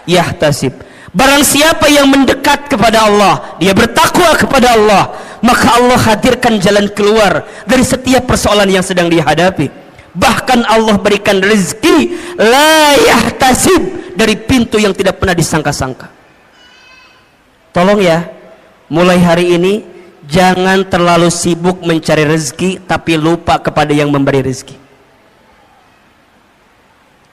yahtasib. Barang siapa yang mendekat kepada Allah, dia bertakwa kepada Allah, maka Allah hadirkan jalan keluar dari setiap persoalan yang sedang dihadapi. Bahkan Allah berikan rezeki la yahtasib, dari pintu yang tidak pernah disangka-sangka. Tolong ya, mulai hari ini jangan terlalu sibuk mencari rezeki tapi lupa kepada yang memberi rezeki.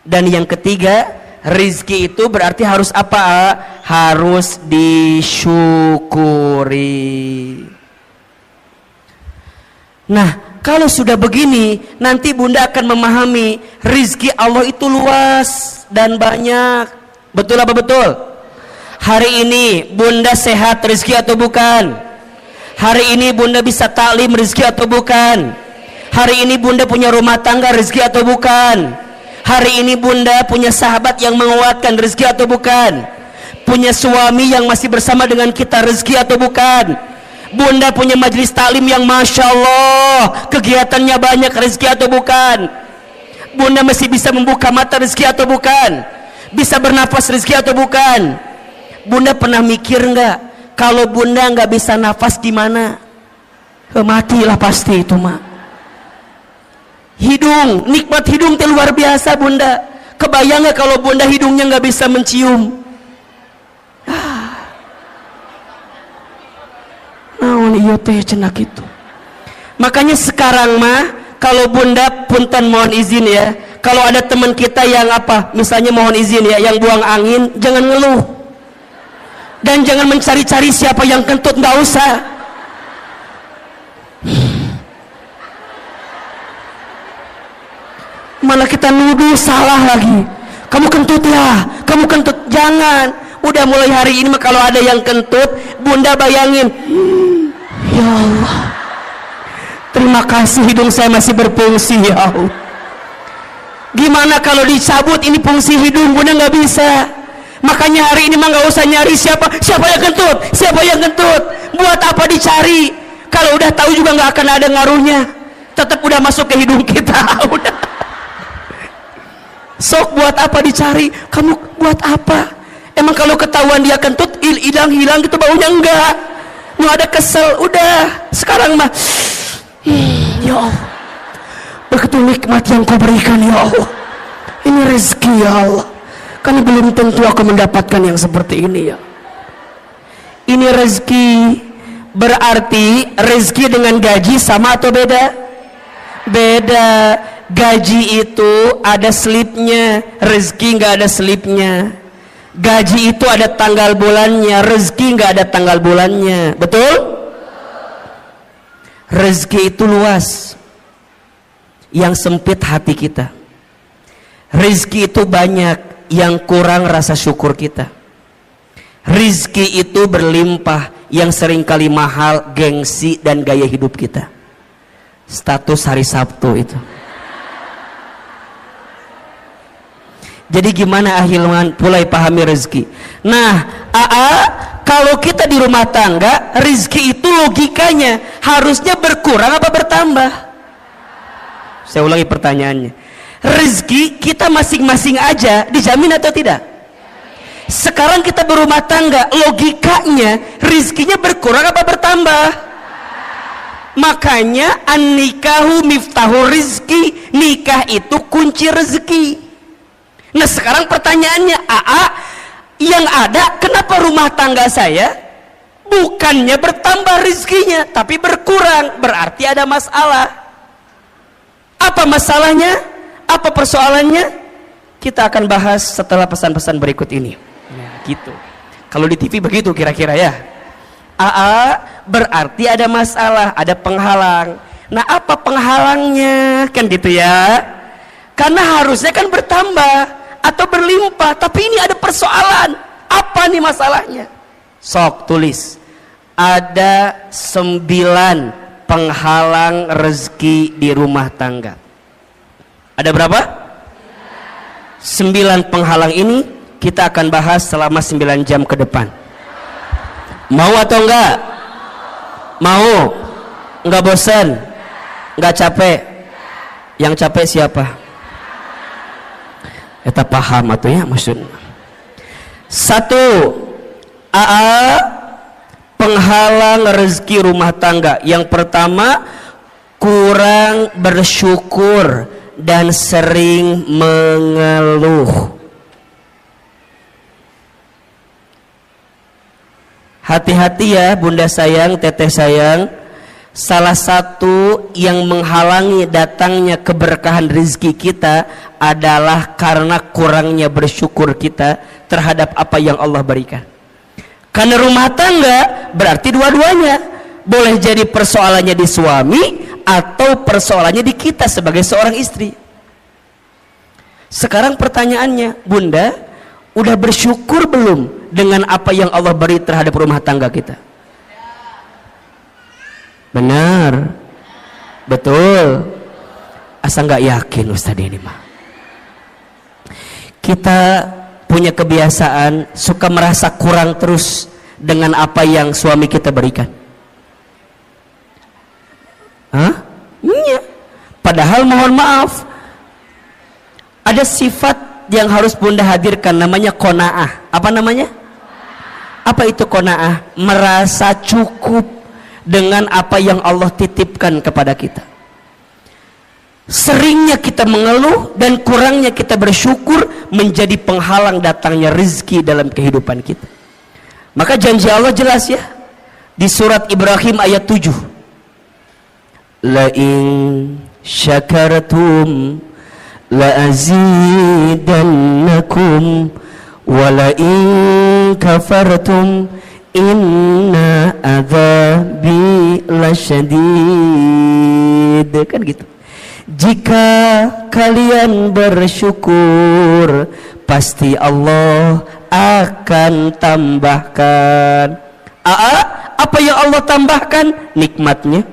Dan yang ketiga, rezeki itu berarti harus apa? Harus disyukuri. Nah, kalau sudah begini, nanti Bunda akan memahami rezeki Allah itu luas dan banyak. Betul apa betul? Hari ini Bunda sehat, rezeki atau bukan? Hari ini Bunda bisa taklim, rezeki atau bukan? Hari ini Bunda punya rumah tangga, rezeki atau bukan? Hari ini Bunda punya sahabat yang menguatkan, rezeki atau bukan? Punya suami yang masih bersama dengan kita, rezeki atau bukan? Bunda punya majelis taklim yang Masya Allah kegiatannya banyak, rezeki atau bukan? Bunda masih bisa membuka mata, rezeki atau bukan? Bisa bernafas, rezeki atau bukan? Bunda pernah mikir nggak, kalau Bunda nggak bisa nafas gimana? Matilah pasti itu mah. Hidung, nikmat hidung itu luar biasa Bunda. Kebayang nggak kalau Bunda hidungnya nggak bisa mencium? Naon iya teh cenak itu. Makanya sekarang mah kalau Bunda punten mohon izin ya, kalau ada teman kita yang apa, misalnya mohon izin ya, yang buang angin, jangan ngeluh dan jangan mencari-cari siapa yang kentut, nggak usah. Malah kita nuduh salah lagi, kamu kentut ya, kamu kentut. Jangan, udah mulai hari ini mah kalau ada yang kentut, Bunda bayangin, ya Allah, terima kasih hidung saya masih berfungsi ya Allah. Gimana kalau dicabut ini fungsi hidung? Bunda nggak bisa. Makanya hari ini mah nggak usah nyari siapa yang kentut, siapa yang kentut. Buat apa dicari? Kalau udah tahu juga nggak akan ada ngaruhnya. Tetap udah masuk ke hidung kita. Udah. Sok buat apa dicari? Kamu buat apa? Emang kalau ketahuan dia kentut hilang gitu baunya? Enggak. Mau ada kesel, udah. Sekarang mah ya Allah, begitu nikmat yang kau berikan ya Allah. Ini rezeki ya Allah. Karena belum tentu aku mendapatkan yang seperti ini ya. Ini rezeki. Berarti rezeki dengan gaji sama atau beda? Beda. Gaji itu ada slipnya, rezeki nggak ada slipnya. Gaji itu ada tanggal bulannya, rezeki nggak ada tanggal bulannya. Betul? Rezeki itu luas, yang sempit hati kita. Rezeki itu banyak, yang kurang rasa syukur kita. Rezeki itu berlimpah, yang seringkali mahal gengsi dan gaya hidup kita. Status hari Sabtu itu. Jadi gimana ahilman mulai pahami rezeki? Nah, kalau kita di rumah tangga, rezeki itu logikanya harusnya berkurang apa bertambah? Saya ulangi pertanyaannya. Rezeki kita masing-masing aja dijamin atau tidak? Sekarang kita berumah tangga, logikanya rezekinya berkurang apa bertambah? Makanya an-nikahu miftahu rizki, nikah itu kunci rezeki. Nah sekarang pertanyaannya, yang ada kenapa rumah tangga saya bukannya bertambah rezekinya tapi berkurang? Berarti ada masalah. Apa masalahnya? Apa persoalannya? Kita akan bahas setelah pesan-pesan berikut ini. Ya, gitu. Kalau di TV begitu kira-kira ya. Berarti ada masalah, ada penghalang. Nah apa penghalangnya? Kan gitu ya. Karena harusnya kan bertambah atau berlimpah, tapi ini ada persoalan. Apa nih masalahnya? Sok tulis. Ada 9 penghalang rezeki di rumah tangga. Ada berapa? 9 penghalang ini kita akan bahas selama 9 jam ke depan. Mau atau enggak? Mau? Enggak bosan? Enggak capek? Yang capek siapa? Kita paham atau ya maksudnya. 1. Penghalang rezeki rumah tangga. Yang pertama, kurang bersyukur dan sering mengeluh. Hati-hati ya bunda sayang, teteh sayang. Salah satu yang menghalangi datangnya keberkahan rezeki kita adalah karena kurangnya bersyukur kita terhadap apa yang Allah berikan. Karena rumah tangga berarti dua-duanya. Boleh jadi persoalannya di suami atau persoalannya di kita sebagai seorang istri. Sekarang pertanyaannya, bunda udah bersyukur belum dengan apa yang Allah beri terhadap rumah tangga kita? Benar, betul. Asa nggak yakin Ustadz ini mah. Kita punya kebiasaan suka merasa kurang terus dengan apa yang suami kita berikan. Hah? Iya. Padahal mohon maaf, ada sifat yang harus bunda hadirkan, namanya qanaah. Apa namanya? Apa itu qanaah? Merasa cukup dengan apa yang Allah titipkan kepada kita. Seringnya kita mengeluh dan kurangnya kita bersyukur menjadi penghalang datangnya rezeki dalam kehidupan kita. Maka janji Allah jelas ya di surat Ibrahim ayat 7. La in syakartum la azidannakum wa la in kafartum inna adzabi lasyadid. Kan gitu. Jika kalian bersyukur, pasti Allah akan tambahkan. Apa yang Allah tambahkan? Nikmatnya.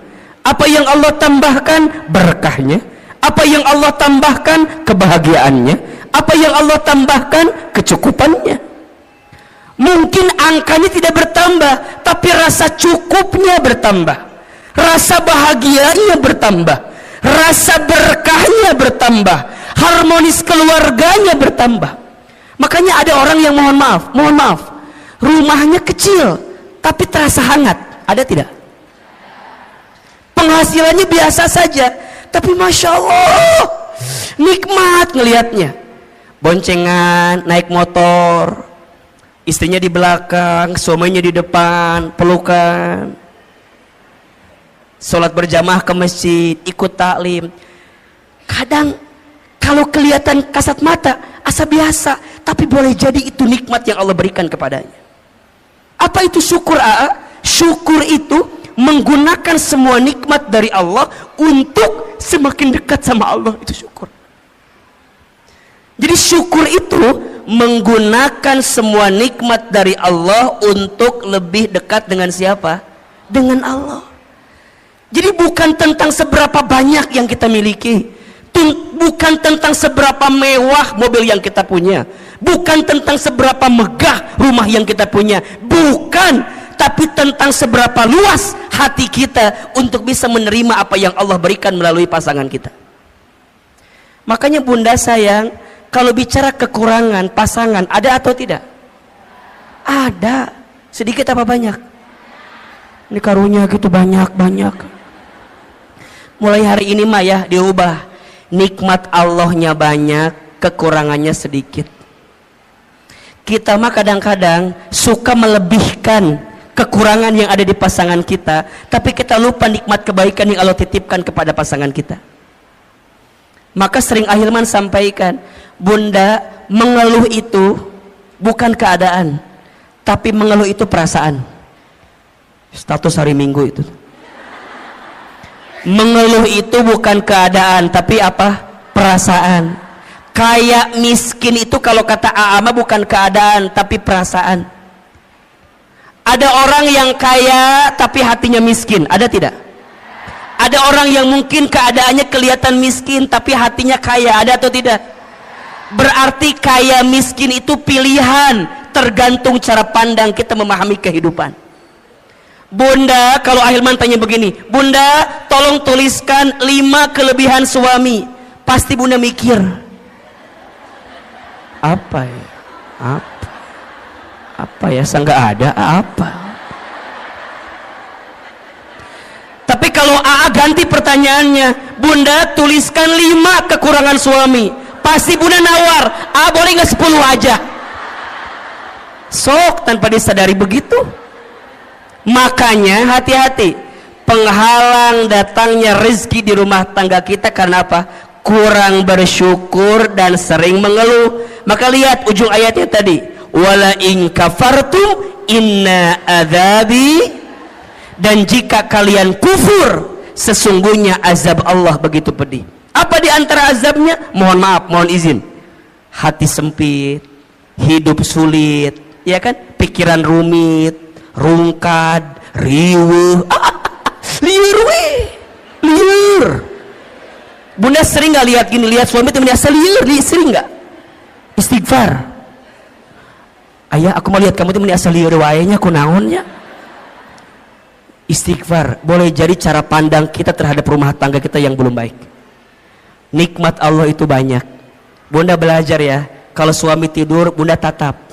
Apa yang Allah tambahkan? Berkahnya. Apa yang Allah tambahkan? Kebahagiaannya. Apa yang Allah tambahkan? Kecukupannya. Mungkin angkanya tidak bertambah, tapi rasa cukupnya bertambah, rasa bahagianya bertambah, rasa berkahnya bertambah, harmonis keluarganya bertambah. Makanya ada orang yang mohon maaf, rumahnya kecil tapi terasa hangat. Ada tidak? Penghasilannya biasa saja, tapi masya Allah nikmat ngelihatnya. Boncengan, naik motor, istrinya di belakang, suaminya di depan, pelukan, sholat berjamaah ke masjid, ikut taklim. Kadang kalau kelihatan kasat mata asa biasa, tapi boleh jadi itu nikmat yang Allah berikan kepadanya. Apa itu syukur? Syukur itu menggunakan semua nikmat dari Allah untuk semakin dekat sama Allah. Itu syukur. Jadi syukur itu menggunakan semua nikmat dari Allah untuk lebih dekat dengan siapa? Dengan Allah. Jadi bukan tentang seberapa banyak yang kita miliki, bukan tentang seberapa mewah mobil yang kita punya, bukan tentang seberapa megah rumah yang kita punya, bukan, tapi tentang seberapa luas hati kita untuk bisa menerima apa yang Allah berikan melalui pasangan kita. Makanya bunda sayang, kalau bicara kekurangan pasangan, ada atau tidak? Ada. Sedikit apa banyak? Ini karunia gitu banyak. Mulai hari ini mah ya diubah. Nikmat Allahnya banyak, kekurangannya sedikit. Kita mah kadang-kadang suka melebihkan kekurangan yang ada di pasangan kita, tapi kita lupa nikmat kebaikan yang Allah titipkan kepada pasangan kita. Maka sering Ahilman sampaikan, bunda, mengeluh itu bukan keadaan, tapi mengeluh itu perasaan. Status hari Minggu itu. Mengeluh itu bukan keadaan, tapi apa? Perasaan. Kayak miskin itu kalau kata Aama bukan keadaan, tapi perasaan. Ada orang yang kaya tapi hatinya miskin, ada tidak? Ada orang yang mungkin keadaannya kelihatan miskin tapi hatinya kaya, ada atau tidak? Berarti kaya miskin itu pilihan, tergantung cara pandang kita memahami kehidupan. Bunda, kalau Ahilman tanya begini, bunda tolong tuliskan 5 kelebihan suami, pasti bunda mikir apa ya? Apa ya? Saya nggak ada apa. Tapi kalau AA ganti pertanyaannya, bunda tuliskan 5 kekurangan suami, pasti bunda nawar, boleh nggak 10 aja? Sok tanpa disadari begitu. Makanya hati-hati, penghalang datangnya rezeki di rumah tangga kita karena apa? Kurang bersyukur dan sering mengeluh. Maka lihat ujung ayatnya tadi, wala in kafartum inna adzabi, dan jika kalian kufur sesungguhnya azab Allah begitu pedih. Apa di antara azabnya? Mohon maaf, mohon izin, hati sempit, hidup sulit, ya kan? Pikiran rumit, rungkad, riweuh, liur weh, liur. Bunda sering nggak lihat gini, lihat suami temennya liur, sering nggak? Istighfar. Ayah, aku mau lihat kamu temennya liur waenya, kunaonnya. Istighfar boleh jadi cara pandang kita terhadap rumah tangga kita yang belum baik. Nikmat Allah itu banyak. Bunda belajar ya, kalau suami tidur, bunda tatap.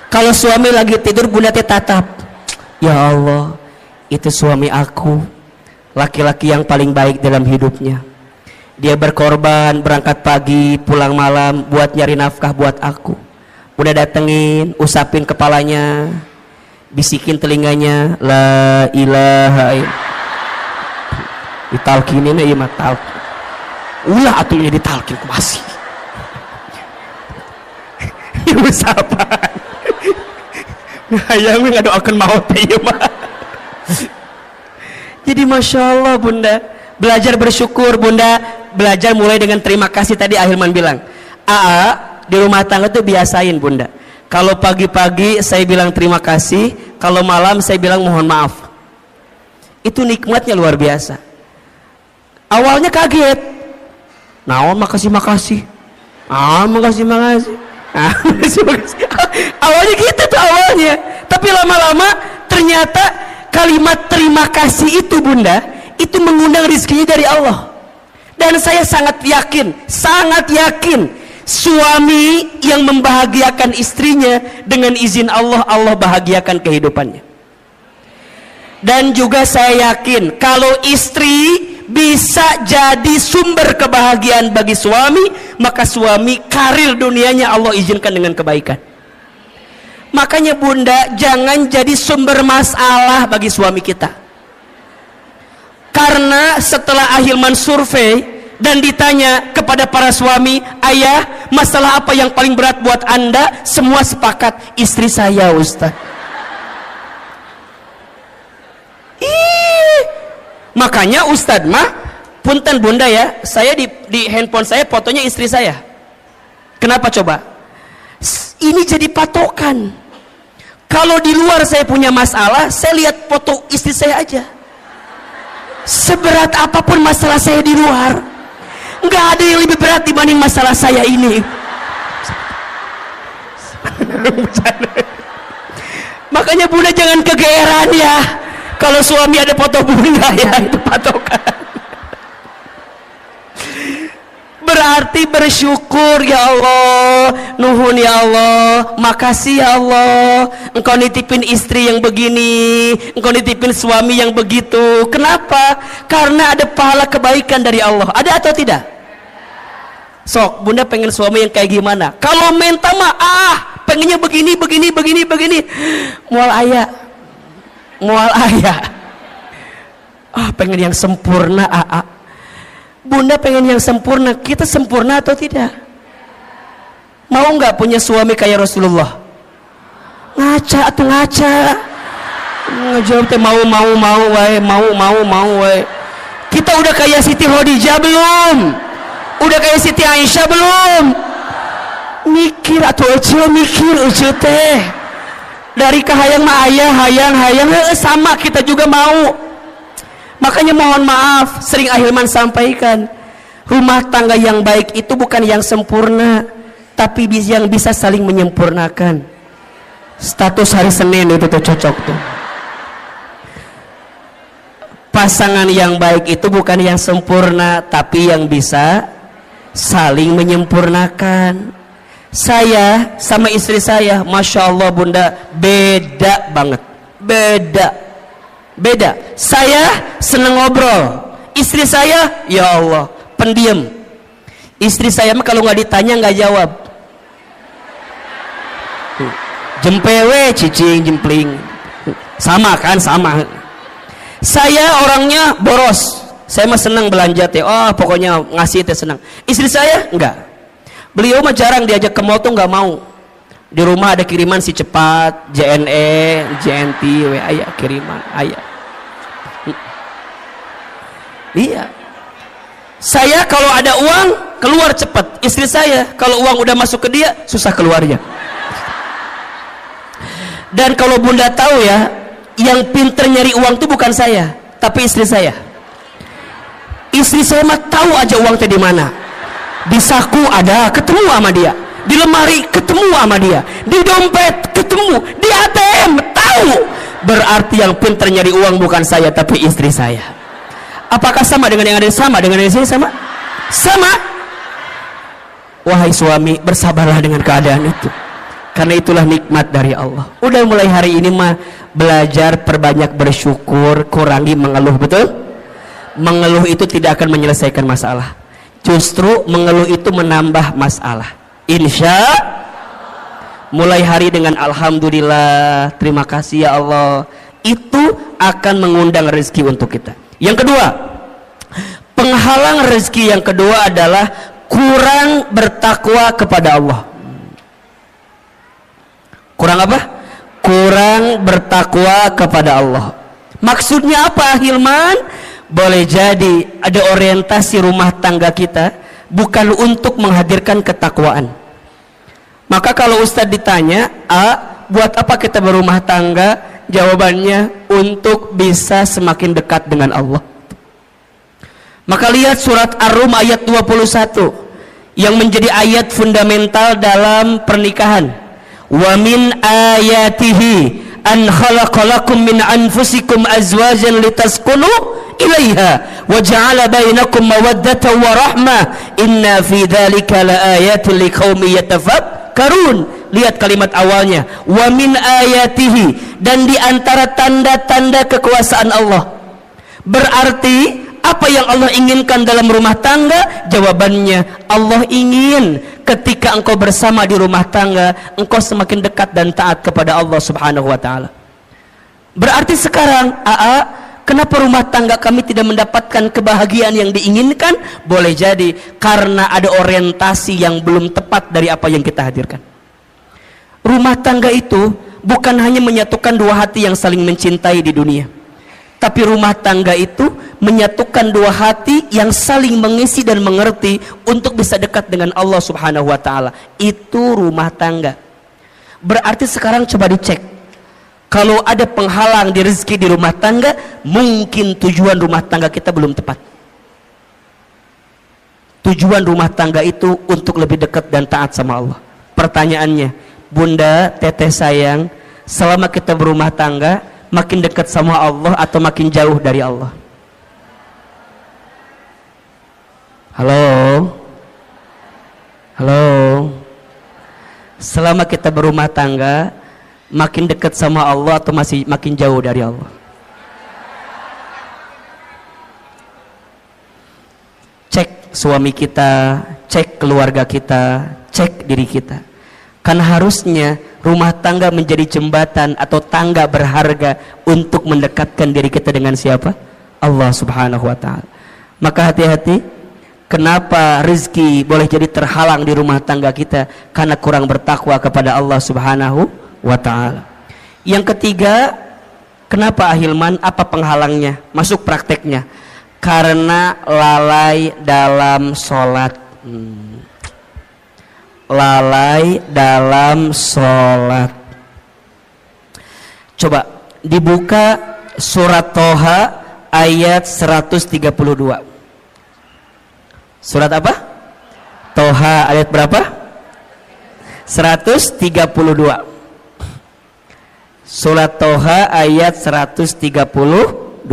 Kalau suami lagi tidur, bunda tatap. Ya Allah, itu suami aku, laki-laki yang paling baik dalam hidupnya. Dia berkorban, berangkat pagi, pulang malam buat nyari nafkah buat aku. Bunda datengin, usapin kepalanya, bisikin telinganya, la ilaha illallah. Ditalkinin ya mah talk. Ulah atunya ditalkin ku masih. Usapan. Hayang ngadoakeun maot ieu mah. Jadi masya Allah bunda, belajar bersyukur bunda, belajar mulai dengan terima kasih. Tadi Ahilman bilang, di rumah tangga tuh biasain bunda. Kalau pagi-pagi saya bilang terima kasih, kalau malam saya bilang mohon maaf. Itu nikmatnya luar biasa. Awalnya kaget, nah makasih. Makasih. Awalnya gitu tuh awalnya, tapi lama-lama ternyata kalimat terima kasih itu bunda, itu mengundang rezekinya dari Allah. Dan saya sangat yakin suami yang membahagiakan istrinya dengan izin Allah, Allah bahagiakan kehidupannya. Dan juga saya yakin kalau istri bisa jadi sumber kebahagiaan bagi suami, maka suami karir dunianya Allah izinkan dengan kebaikan. Makanya bunda, jangan jadi sumber masalah bagi suami kita. Karena setelah Ahilman survei dan ditanya kepada para suami, ayah, masalah apa yang paling berat buat anda? Semua sepakat, istri saya Ustaz. Makanya Ustadz mah punten bunda ya, saya di handphone saya fotonya istri saya. Kenapa coba? Ini jadi patokan. Kalau di luar saya punya masalah, saya lihat foto istri saya aja. Seberat apapun masalah saya di luar, nggak ada yang lebih berat dibanding masalah saya ini. Makanya bunda jangan kegeeran ya kalau suami ada foto bunda ya, itu patokan. Berarti bersyukur, ya Allah, nuhun ya Allah, makasih ya Allah, engkau nitipin istri yang begini, engkau nitipin suami yang begitu. Kenapa? Karena ada pahala kebaikan dari Allah. Ada atau tidak? Sok, bunda pengen suami yang kayak gimana? Kalau minta mah pengennya begini. Mual ayah. Pengen yang sempurna. Bunda pengen yang sempurna. Kita sempurna atau tidak? Mau nggak punya suami kayak Rasulullah? Ngaca. Ngejawab teh mau wae. Kita udah kayak Siti Khadijah belum? Udah kayak Siti Aisyah belum? Mikir atau mikir teh. Dari kahayang mah ayah hayang sama, kita juga mau. Makanya mohon maaf, sering Ahilman sampaikan, rumah tangga yang baik itu bukan yang sempurna, tapi yang bisa saling menyempurnakan. Status hari Senin itu tuh cocok tuh. Pasangan yang baik itu bukan yang sempurna, tapi yang bisa saling menyempurnakan. Saya sama istri saya, masya Allah bunda, beda banget, beda. Saya seneng ngobrol, istri saya ya Allah pendiam. Istri saya mah kalau nggak ditanya nggak jawab. Jempewe, cicing, jempling. Sama kan, sama. Saya orangnya boros. Saya mah senang belanja teh. Oh, pokoknya ngasih teh senang. Istri saya enggak. Beliau mah jarang diajak ke mall tuh nggak mau. Di rumah ada kiriman si cepat, JNE, JNT, WA kiriman, ayah. Iya. Saya kalau ada uang keluar cepat. Istri saya kalau uang udah masuk ke dia susah keluarnya. Dan kalau bunda tahu ya, yang pinter nyari uang itu bukan saya, tapi istri saya. Istri saya mah tahu aja uang tadi mana. Di saku ada, ketemu sama dia. Di lemari ketemu sama dia. Di dompet ketemu. Di ATM tahu. Berarti yang pinter nyari uang bukan saya, tapi istri saya. Apakah sama dengan yang ada sama dengan yang di sini sama? Sama. Wahai suami, bersabarlah dengan keadaan itu. Karena itulah nikmat dari Allah. Udah mulai hari ini mah belajar perbanyak bersyukur, kurangi mengeluh, betul? Mengeluh itu tidak akan menyelesaikan masalah. Justru mengeluh itu menambah masalah. Insya mulai hari dengan alhamdulillah, terima kasih ya Allah, itu akan mengundang rezeki untuk kita. Yang kedua, penghalang rezeki yang kedua adalah kurang bertakwa kepada Allah. Kurang apa? Kurang bertakwa kepada Allah. Maksudnya apa, Hilman? Boleh jadi ada orientasi rumah tangga kita bukan untuk menghadirkan ketakwaan. Maka kalau Ustadz ditanya, buat apa kita berumah tangga? Jawabannya untuk bisa semakin dekat dengan Allah. Maka lihat surat Ar-Rum ayat 21 yang menjadi ayat fundamental dalam pernikahan. Wa min ayatihi an khalaqalakum min anfusikum azwajan litaskunu ilaiha wa ja'ala bainakum mawaddatan wa rahmah inna fi dzalika laayatin liqaumin yatafakkarun. Lihat kalimat awalnya, wa min ayatihi, dan di antara tanda-tanda kekuasaan Allah. Berarti apa yang Allah inginkan dalam rumah tangga? Jawabannya, Allah ingin ketika engkau bersama di rumah tangga, engkau semakin dekat dan taat kepada Allah subhanahu wa ta'ala. Berarti sekarang, kenapa rumah tangga kami tidak mendapatkan kebahagiaan yang diinginkan? Boleh jadi karena ada orientasi yang belum tepat dari apa yang kita hadirkan. Rumah tangga itu bukan hanya menyatukan dua hati yang saling mencintai di dunia, tapi rumah tangga itu menyatukan dua hati yang saling mengisi dan mengerti untuk bisa dekat dengan Allah subhanahu wa ta'ala. Itu rumah tangga. Berarti sekarang coba dicek, kalau ada penghalang di rezeki di rumah tangga, mungkin tujuan rumah tangga kita belum tepat. Tujuan rumah tangga itu untuk lebih dekat dan taat sama Allah. Pertanyaannya, Bunda, Teteh sayang, selama kita berumah tangga, makin dekat sama Allah atau makin jauh dari Allah? Halo? Halo? Selama kita berumah tangga, makin dekat sama Allah atau masih makin jauh dari Allah? Cek suami kita, cek keluarga kita, cek diri kita. Karena harusnya rumah tangga menjadi jembatan atau tangga berharga untuk mendekatkan diri kita dengan siapa? Allah subhanahu wa ta'ala. Maka hati-hati, kenapa rezeki boleh jadi terhalang di rumah tangga kita? Karena kurang bertakwa kepada Allah subhanahu wa ta'ala. Yang ketiga, kenapa Ahilman? Apa penghalangnya? Masuk prakteknya. Karena lalai dalam sholat. Lalai dalam sholat. Coba dibuka surat Toha ayat 132. Surat apa? Toha ayat berapa? 132. Surat Toha ayat 132.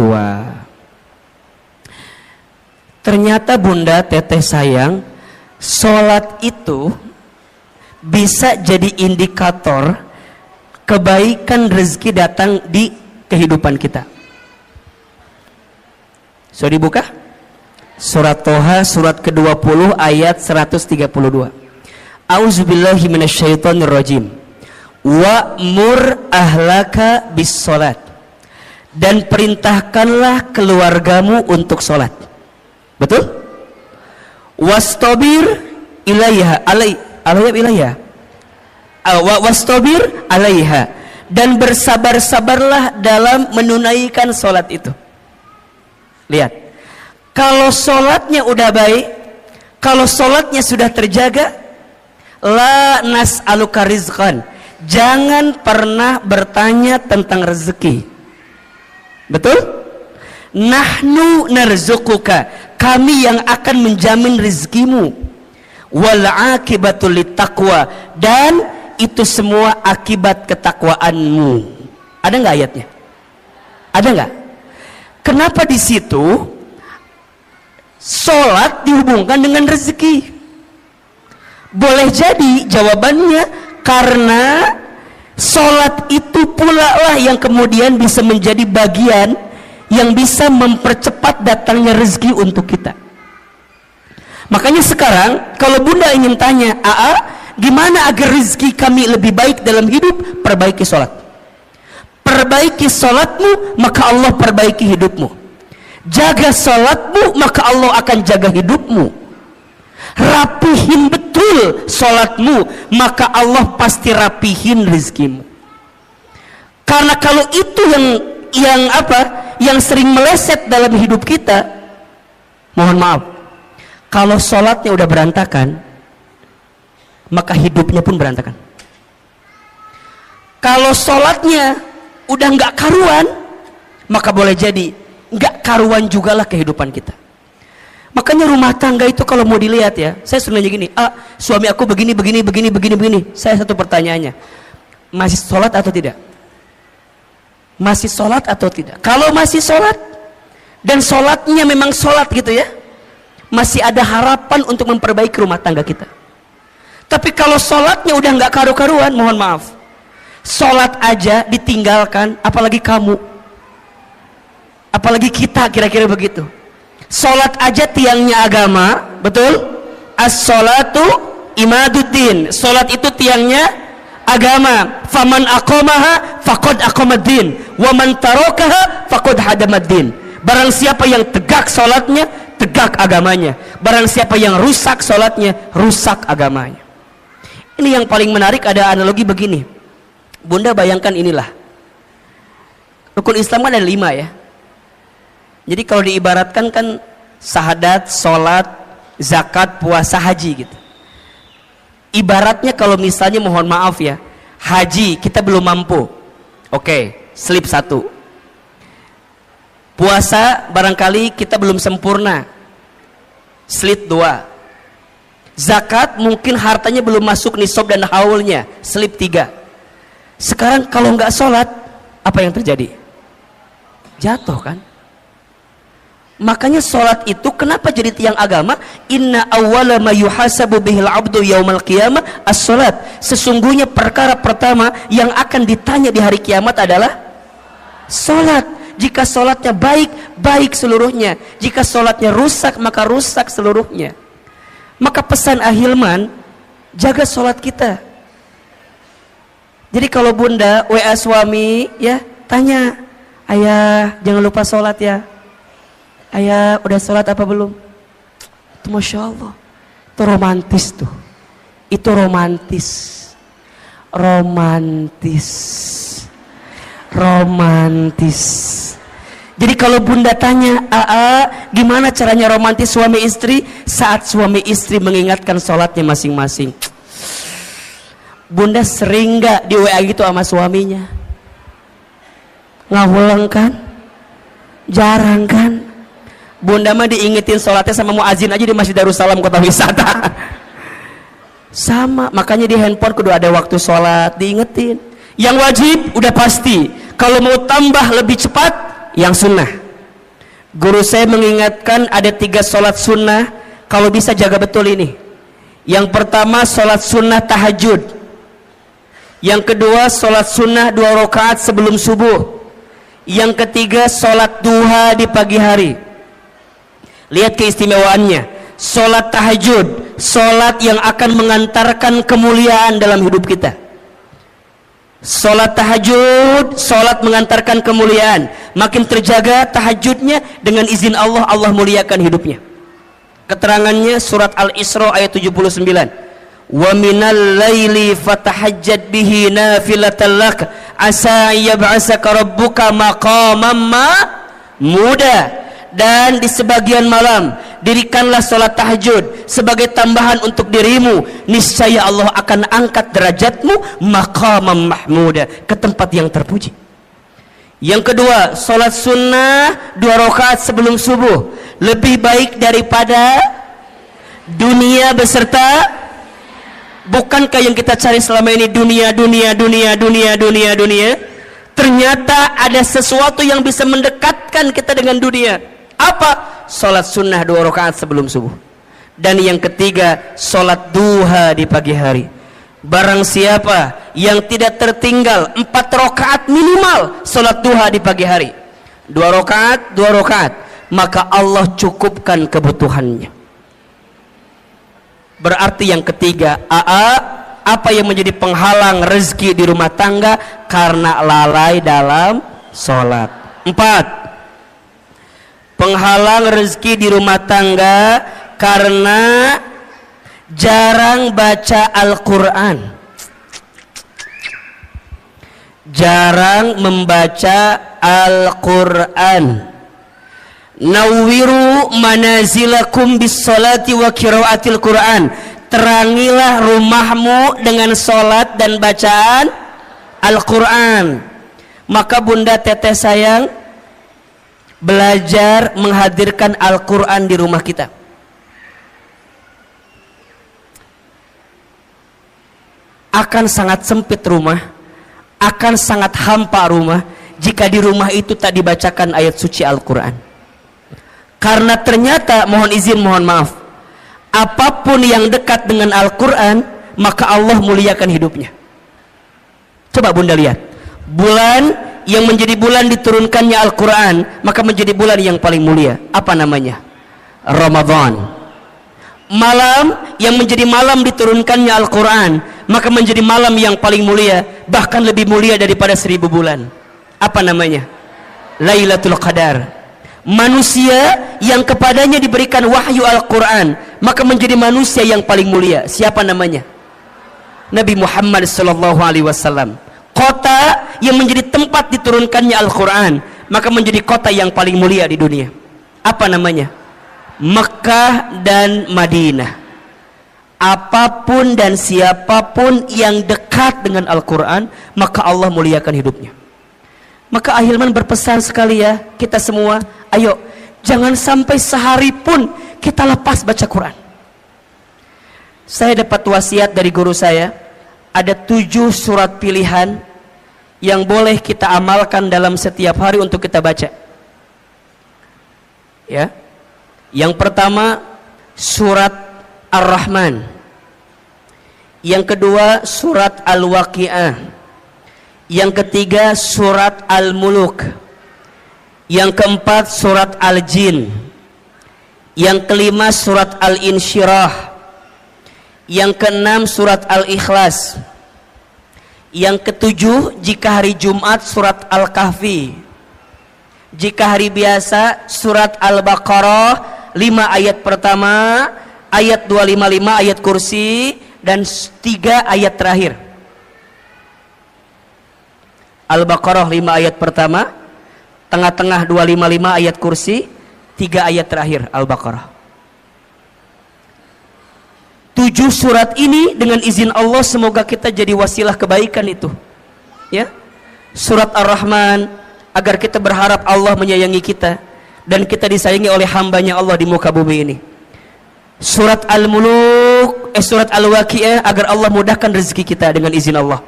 Ternyata Bunda, Teteh sayang, sholat itu bisa jadi indikator kebaikan rezeki datang di kehidupan kita. Sudah dibuka? Surat Toha surat ke-20 ayat 132. A'udzubillahi minasyaitonirrajim. Wa'mur ahlaka bis salat. Dan perintahkanlah keluargamu untuk salat. Betul? Wastabir ilaiha wastabir alaiha, dan bersabar-sabarlah dalam menunaikan salat itu. Lihat, kalau salatnya udah baik, kalau salatnya sudah terjaga, la nas'aluka rizqan, jangan pernah bertanya tentang rezeki. Betul? Nahnu narzuquka, kami yang akan menjamin rezekimu. Wal akibatu littaqwa, dan itu semua akibat ketakwaanmu. Ada nggak ayatnya? Ada nggak? Kenapa di situ sholat dihubungkan dengan rezeki? Boleh jadi jawabannya karena sholat itu pula lah yang kemudian bisa menjadi bagian yang bisa mempercepat datangnya rezeki untuk kita. Makanya sekarang kalau bunda ingin tanya, gimana agar rezeki kami lebih baik dalam hidup? Perbaiki sholat. Perbaiki sholatmu, maka Allah perbaiki hidupmu. Jaga sholatmu, maka Allah akan jaga hidupmu. Rapihin betul sholatmu, maka Allah pasti rapihin rezekimu. Karena kalau itu yang sering meleset dalam hidup kita, mohon maaf, kalau sholatnya udah berantakan, maka hidupnya pun berantakan. Kalau sholatnya udah nggak karuan, maka boleh jadi nggak karuan juga lah kehidupan kita. Makanya rumah tangga itu kalau mau dilihat ya, saya sering nanya gini, suami aku begini. Saya satu pertanyaannya, masih sholat atau tidak? Masih sholat atau tidak? Kalau masih sholat dan sholatnya memang sholat gitu ya, masih ada harapan untuk memperbaiki rumah tangga kita. Tapi kalau sholatnya udah nggak karu-karuan, mohon maaf, sholat aja ditinggalkan, apalagi kamu, apalagi kita, kira-kira begitu. Sholat aja tiangnya agama, betul? As-sholatu imaduddin, sholat itu tiangnya agama. Faman aqamaha faqad aqamaddin, wa man tarakaha faqad hadamaddin. Barang siapa yang tegak sholatnya, tegak agamanya. Barang siapa yang rusak sholatnya, rusak agamanya. Ini yang paling menarik, ada analogi begini. Bunda bayangkan inilah, rukun Islam kan ada 5 ya. Jadi kalau diibaratkan kan syahadat, sholat, zakat, puasa, haji gitu. Ibaratnya kalau misalnya mohon maaf ya, haji kita belum mampu, oke, slip 1. Puasa barangkali kita belum sempurna, slip 2. Zakat mungkin hartanya belum masuk nisab dan haulnya, slip 3. Sekarang kalau nggak sholat, apa yang terjadi? Jatuh kan? Makanya sholat itu kenapa jadi tiang agama? Inna awwala ma yuhasabu bihil abdu yaumal qiyamah as-sholat. Sesungguhnya perkara pertama yang akan ditanya di hari kiamat adalah sholat. Jika sholatnya baik, baik seluruhnya. Jika sholatnya rusak, maka rusak seluruhnya. Maka pesan Ahilman, jaga sholat kita. Jadi kalau bunda WA suami ya, tanya, ayah jangan lupa sholat ya. Ayah udah sholat apa belum? Itu Masya Allah, itu romantis tuh. Itu romantis. Jadi kalau bunda tanya, gimana caranya romantis suami istri? Saat suami istri mengingatkan sholatnya masing-masing. Bunda sering gak di WA gitu sama suaminya? Ngawulang kan? Jarang kan? Bunda mah diingetin sholatnya sama muazin aja di Masjid Darussalam Kota Wisata. Sama, makanya di handphone kudu ada waktu sholat, diingetin. Yang wajib udah pasti. Kalau mau tambah lebih cepat, yang sunnah. Guru saya mengingatkan ada 3 sholat sunnah, kalau bisa jaga betul ini. Yang pertama sholat sunnah tahajud. Yang kedua sholat sunnah 2 rakaat sebelum subuh. Yang ketiga sholat duha di pagi hari. Lihat keistimewaannya. Salat tahajud, salat yang akan mengantarkan kemuliaan dalam hidup kita. Salat tahajud, salat mengantarkan kemuliaan. Makin terjaga tahajudnya, dengan izin Allah, Allah muliakan hidupnya. Keterangannya surat Al-Isra ayat 79. Wa minal laili fatahajjad bihi nafilatan lak asa yab'asaka rabbuka maqaman mahmuda. Dan di sebagian malam dirikanlah salat tahajud sebagai tambahan untuk dirimu, niscaya Allah akan angkat derajatmu maqaman mahmuda, ke tempat yang terpuji. Yang kedua, salat sunnah 2 rakaat sebelum subuh lebih baik daripada dunia beserta. Bukankah yang kita cari selama ini dunia? Ternyata ada sesuatu yang bisa mendekatkan kita dengan dunia. Apa? Salat sunnah 2 rakaat sebelum subuh. Dan yang ketiga, salat duha di pagi hari. Barang siapa yang tidak tertinggal 4 rakaat minimal salat duha di pagi hari, 2 rakaat, maka Allah cukupkan kebutuhannya. Berarti yang ketiga, apa yang menjadi penghalang rezeki di rumah tangga? Karena lalai dalam salat. 4. Penghalang rezeki di rumah tangga karena jarang baca Al-Quran, jarang membaca Al-Quran. Nawwiru manazilakum bis salati wa qiraatil Quran. Terangilah rumahmu dengan salat dan bacaan Al-Quran. Maka Bunda Teteh sayang, belajar menghadirkan Al-Quran di rumah kita. Akan sangat sempit rumah, akan sangat hampa rumah jika di rumah itu tak dibacakan ayat suci Al-Quran. Karena ternyata, mohon izin, mohon maaf, apapun yang dekat dengan Al-Quran, maka Allah muliakan hidupnya. Coba Bunda lihat, bulan yang menjadi bulan diturunkannya Al-Quran, maka menjadi bulan yang paling mulia. Apa namanya? Ramadan. Malam yang menjadi malam diturunkannya Al-Quran, maka menjadi malam yang paling mulia, bahkan lebih mulia daripada 1000 bulan. Apa namanya? Lailatul Qadar. Manusia yang kepadanya diberikan wahyu Al-Quran, maka menjadi manusia yang paling mulia. Siapa namanya? Nabi Muhammad SAW. Kota yang menjadi tempat diturunkannya Al-Quran, maka menjadi kota yang paling mulia di dunia. Apa namanya? Mekah dan Madinah. Apapun dan siapapun yang dekat dengan Al-Quran, maka Allah muliakan hidupnya. Maka Ahilman berpesan sekali ya, kita semua, ayo jangan sampai sehari pun kita lepas baca Quran. Saya dapat wasiat dari guru saya, ada 7 surat pilihan yang boleh kita amalkan dalam setiap hari untuk kita baca. Ya. Yang pertama surat Ar-Rahman. Yang kedua surat Al-Waqi'ah. Yang ketiga surat Al-Muluk. Yang keempat surat Al-Jin. Yang kelima surat Al-Insyirah. Yang keenam surat Al-Ikhlas. Yang ketujuh jika hari Jumat surat Al-Kahfi. Jika hari biasa surat Al-Baqarah 5 ayat pertama, ayat 255 ayat kursi, dan 3 ayat terakhir. Al-Baqarah 5 ayat pertama, tengah-tengah 255 ayat kursi, 3 ayat terakhir Al-Baqarah. 7 surat ini dengan izin Allah semoga kita jadi wasilah kebaikan itu. Ya. Surat Ar-Rahman agar kita berharap Allah menyayangi kita dan kita disayangi oleh hambanya Allah di muka bumi ini. Surat Al-Muluk, surat Al-Waqi'ah agar Allah mudahkan rezeki kita dengan izin Allah.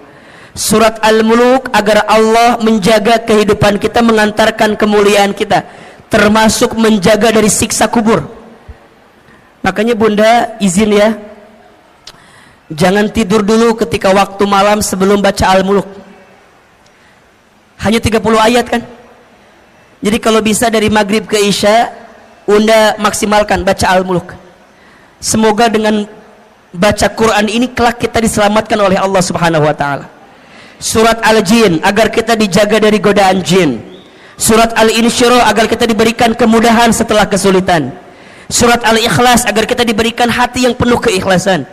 Surat Al-Muluk agar Allah menjaga kehidupan kita, mengantarkan kemuliaan kita, termasuk menjaga dari siksa kubur. Makanya Bunda izin ya, jangan tidur dulu ketika waktu malam sebelum baca Al-Muluk. Hanya 30 ayat kan. Jadi kalau bisa dari maghrib ke isya Unda maksimalkan baca Al-Mulk. Semoga dengan baca Quran ini kelak kita diselamatkan oleh Allah Subhanahu wa taala. Surat Al-Jin agar kita dijaga dari godaan jin. Surat Al-Insyirah agar kita diberikan kemudahan setelah kesulitan. Surat Al-Ikhlas agar kita diberikan hati yang penuh keikhlasan.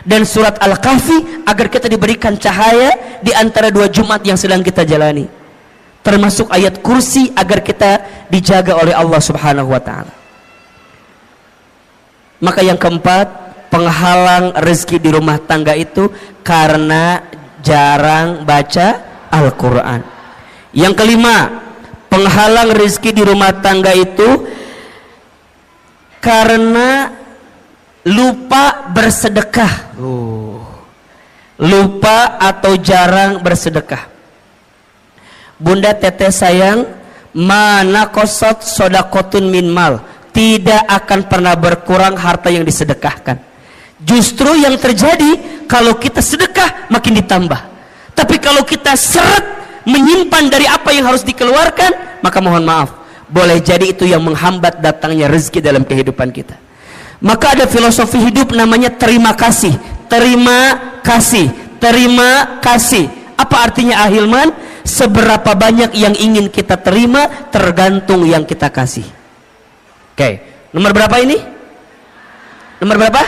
Dan surat Al-Kahfi agar kita diberikan cahaya di antara 2 Jumat yang sedang kita jalani. Termasuk ayat kursi agar kita dijaga oleh Allah Subhanahu wa taala. Maka yang keempat, penghalang rezeki di rumah tangga itu karena jarang baca Al-Quran. Yang kelima, penghalang rezeki di rumah tangga itu karena lupa bersedekah. Lupa atau jarang bersedekah. Bunda teteh sayang, mana kosot sodakotun min mal, tidak akan pernah berkurang harta yang disedekahkan. Justru yang terjadi kalau kita sedekah makin ditambah. Tapi kalau kita seret menyimpan dari apa yang harus dikeluarkan, maka mohon maaf, boleh jadi itu yang menghambat datangnya rezeki dalam kehidupan kita. Maka ada filosofi hidup namanya terima kasih. Terima kasih, terima kasih. Apa artinya Ahilman? Seberapa banyak yang ingin kita terima tergantung yang kita kasih. Oke, nomor berapa ini? Nomor berapa?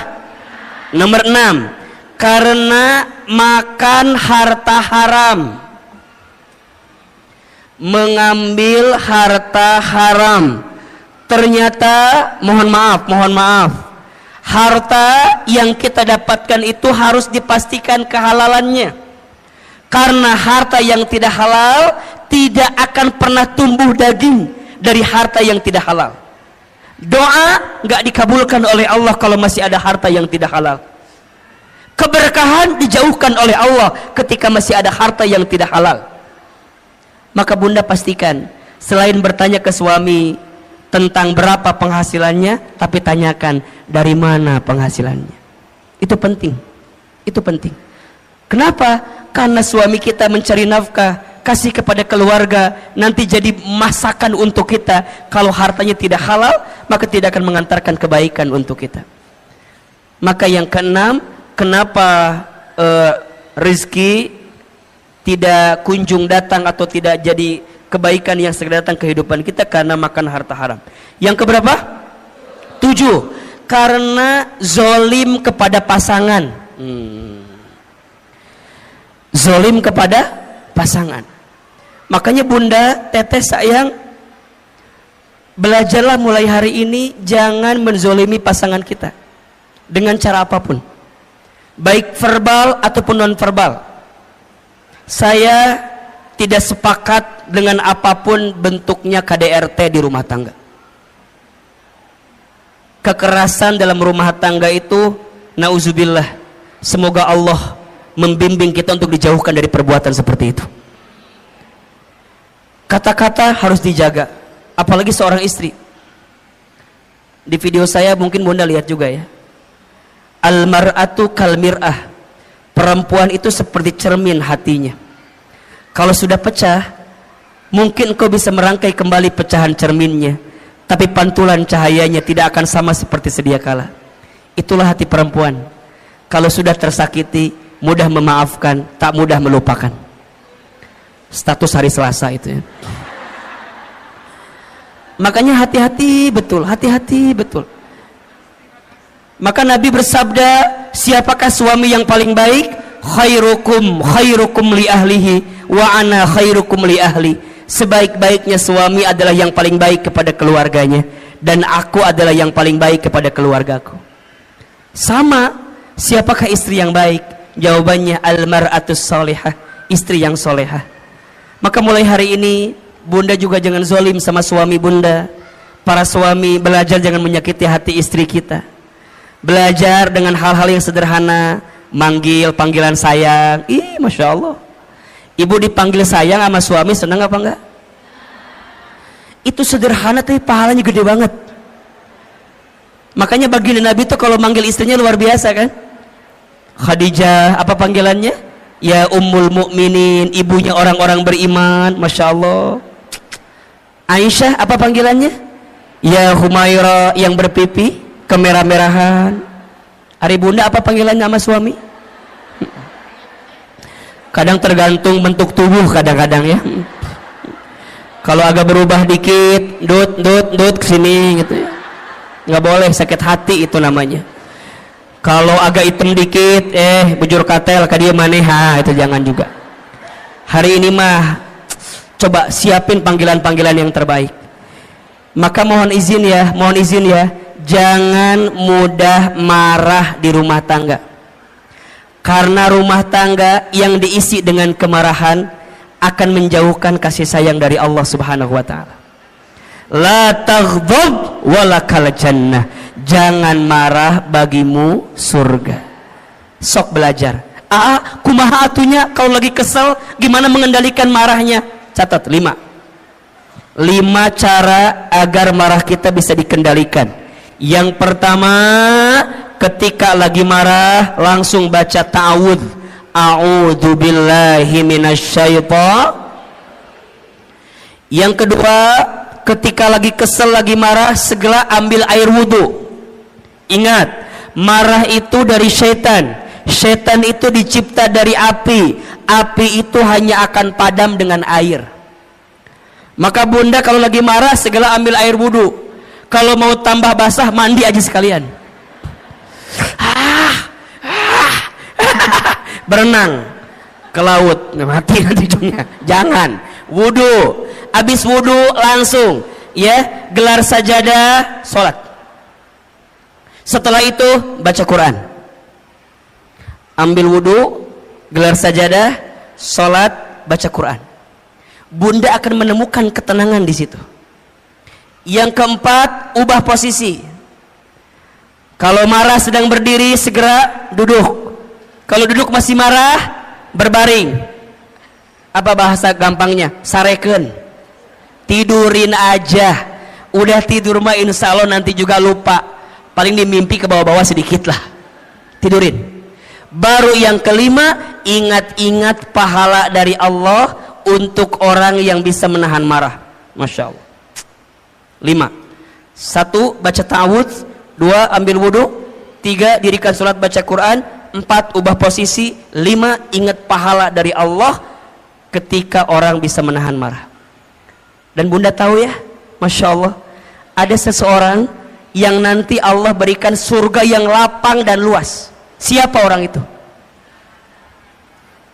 Nomor 6. Karena makan harta haram. Mengambil harta haram. Ternyata mohon maaf, harta yang kita dapatkan itu harus dipastikan kehalalannya. Karena harta yang tidak halal tidak akan pernah tumbuh daging dari harta yang tidak halal. Doa nggak dikabulkan oleh Allah kalau masih ada harta yang tidak halal. Keberkahan dijauhkan oleh Allah ketika masih ada harta yang tidak halal. Maka bunda pastikan, selain bertanya ke suami tentang berapa penghasilannya, tapi tanyakan dari mana penghasilannya. Itu penting. Itu penting. Kenapa? Karena suami kita mencari nafkah, kasih kepada keluarga, nanti jadi masakan untuk kita. Kalau hartanya tidak halal, maka tidak akan mengantarkan kebaikan untuk kita. Maka yang keenam, kenapa rezeki tidak kunjung datang atau tidak jadi kebaikan yang segera datang kehidupan kita? Karena makan harta haram. Yang keberapa? 7. Karena zolim kepada pasangan. Zolim kepada pasangan. Makanya bunda, teteh sayang, belajarlah mulai hari ini jangan menzolimi pasangan kita dengan cara apapun, baik verbal ataupun non verbal. Saya tidak sepakat dengan apapun bentuknya KDRT di rumah tangga. Kekerasan dalam rumah tangga itu, nauzubillah, semoga Allah membimbing kita untuk dijauhkan dari perbuatan seperti itu. Kata-kata harus dijaga, apalagi seorang istri. Di video saya mungkin bunda lihat juga ya, al-mar'atu kal mir'ah, perempuan itu seperti cermin hatinya. Kalau sudah pecah, mungkin kau bisa merangkai kembali pecahan cerminnya, tapi pantulan cahayanya tidak akan sama seperti sedia kala. Itulah hati perempuan. Kalau sudah tersakiti, mudah memaafkan, tak mudah melupakan. Status hari Selasa itu ya. Makanya hati-hati betul, hati-hati betul. Maka Nabi bersabda, siapakah suami yang paling baik? Khairukum li ahlihi wa ana khairukum li ahli. Sebaik-baiknya suami adalah yang paling baik kepada keluarganya, dan aku adalah yang paling baik kepada keluargaku. Sama, siapakah istri yang baik? Jawabannya al-mar'atus salihah, istri yang solehah. Maka mulai hari ini bunda juga jangan zolim sama suami bunda. Para suami, belajar jangan menyakiti hati istri kita. Belajar dengan hal-hal yang sederhana, manggil panggilan sayang. Ih, masya Allah, ibu dipanggil sayang sama suami senang apa enggak? Itu sederhana tapi pahalanya gede banget. Makanya baginda Nabi itu kalau manggil istrinya luar biasa kan. Khadijah, apa panggilannya? Ya Ummul Mukminin, ibunya orang-orang beriman, masya Allah. Aisyah, apa panggilannya? Ya Humaira yang berpipi kemerah-merahan. Hari bunda apa panggilannya sama suami? Kadang tergantung bentuk tubuh kadang-kadang ya. Kalau agak berubah dikit, dut kesini gitu ya. Nggak boleh, sakit hati itu namanya. Kalau agak hitam dikit, bujur katel ka dia maneha, itu jangan juga. Hari ini mah coba siapin panggilan-panggilan yang terbaik. Maka mohon izin ya, jangan mudah marah di rumah tangga. Karena rumah tangga yang diisi dengan kemarahan akan menjauhkan kasih sayang dari Allah Subhanahu wa taala. La taghdab walakal jannah. Jangan marah, bagimu surga. Sok belajar. Kumaha atunya kalau lagi kesel gimana mengendalikan marahnya? Catat 5 cara agar marah kita bisa dikendalikan. Yang pertama, ketika lagi marah langsung baca ta'awudz. A'udzu billahi minasyaitonir. Yang kedua, ketika lagi kesel, lagi marah, segera ambil air wudhu. Ingat, marah itu dari syaitan. Syaitan itu dicipta dari api. Api itu hanya akan padam dengan air. Maka bunda kalau lagi marah segera ambil air wudhu. Kalau mau tambah basah, mandi aja sekalian. Berenang ke laut, mati nanti ujungnya. Jangan, wudhu. Habis wudhu langsung ya gelar sajadah, sholat. Setelah itu baca Quran. Ambil wudhu, gelar sajadah, sholat, baca Quran. Bunda akan menemukan ketenangan di situ. Yang keempat, ubah posisi. Kalau marah sedang berdiri, segera duduk. Kalau duduk masih marah, berbaring. Apa bahasa gampangnya? Sareken. Tidurin aja. Udah tidur mah insya Allah nanti juga lupa. Paling dimimpi ke bawah-bawah sedikit lah. Tidurin. Baru yang kelima, ingat-ingat pahala dari Allah untuk orang yang bisa menahan marah. Masya Allah. 5. 1. Baca ta'awudz. 2. Ambil wudhu. 3. Dirikan sholat baca Quran. 4. Ubah posisi. 5. Ingat pahala dari Allah ketika orang bisa menahan marah. Dan bunda tahu ya, Masya Allah, ada seseorang yang nanti Allah berikan surga yang lapang dan luas. Siapa orang itu?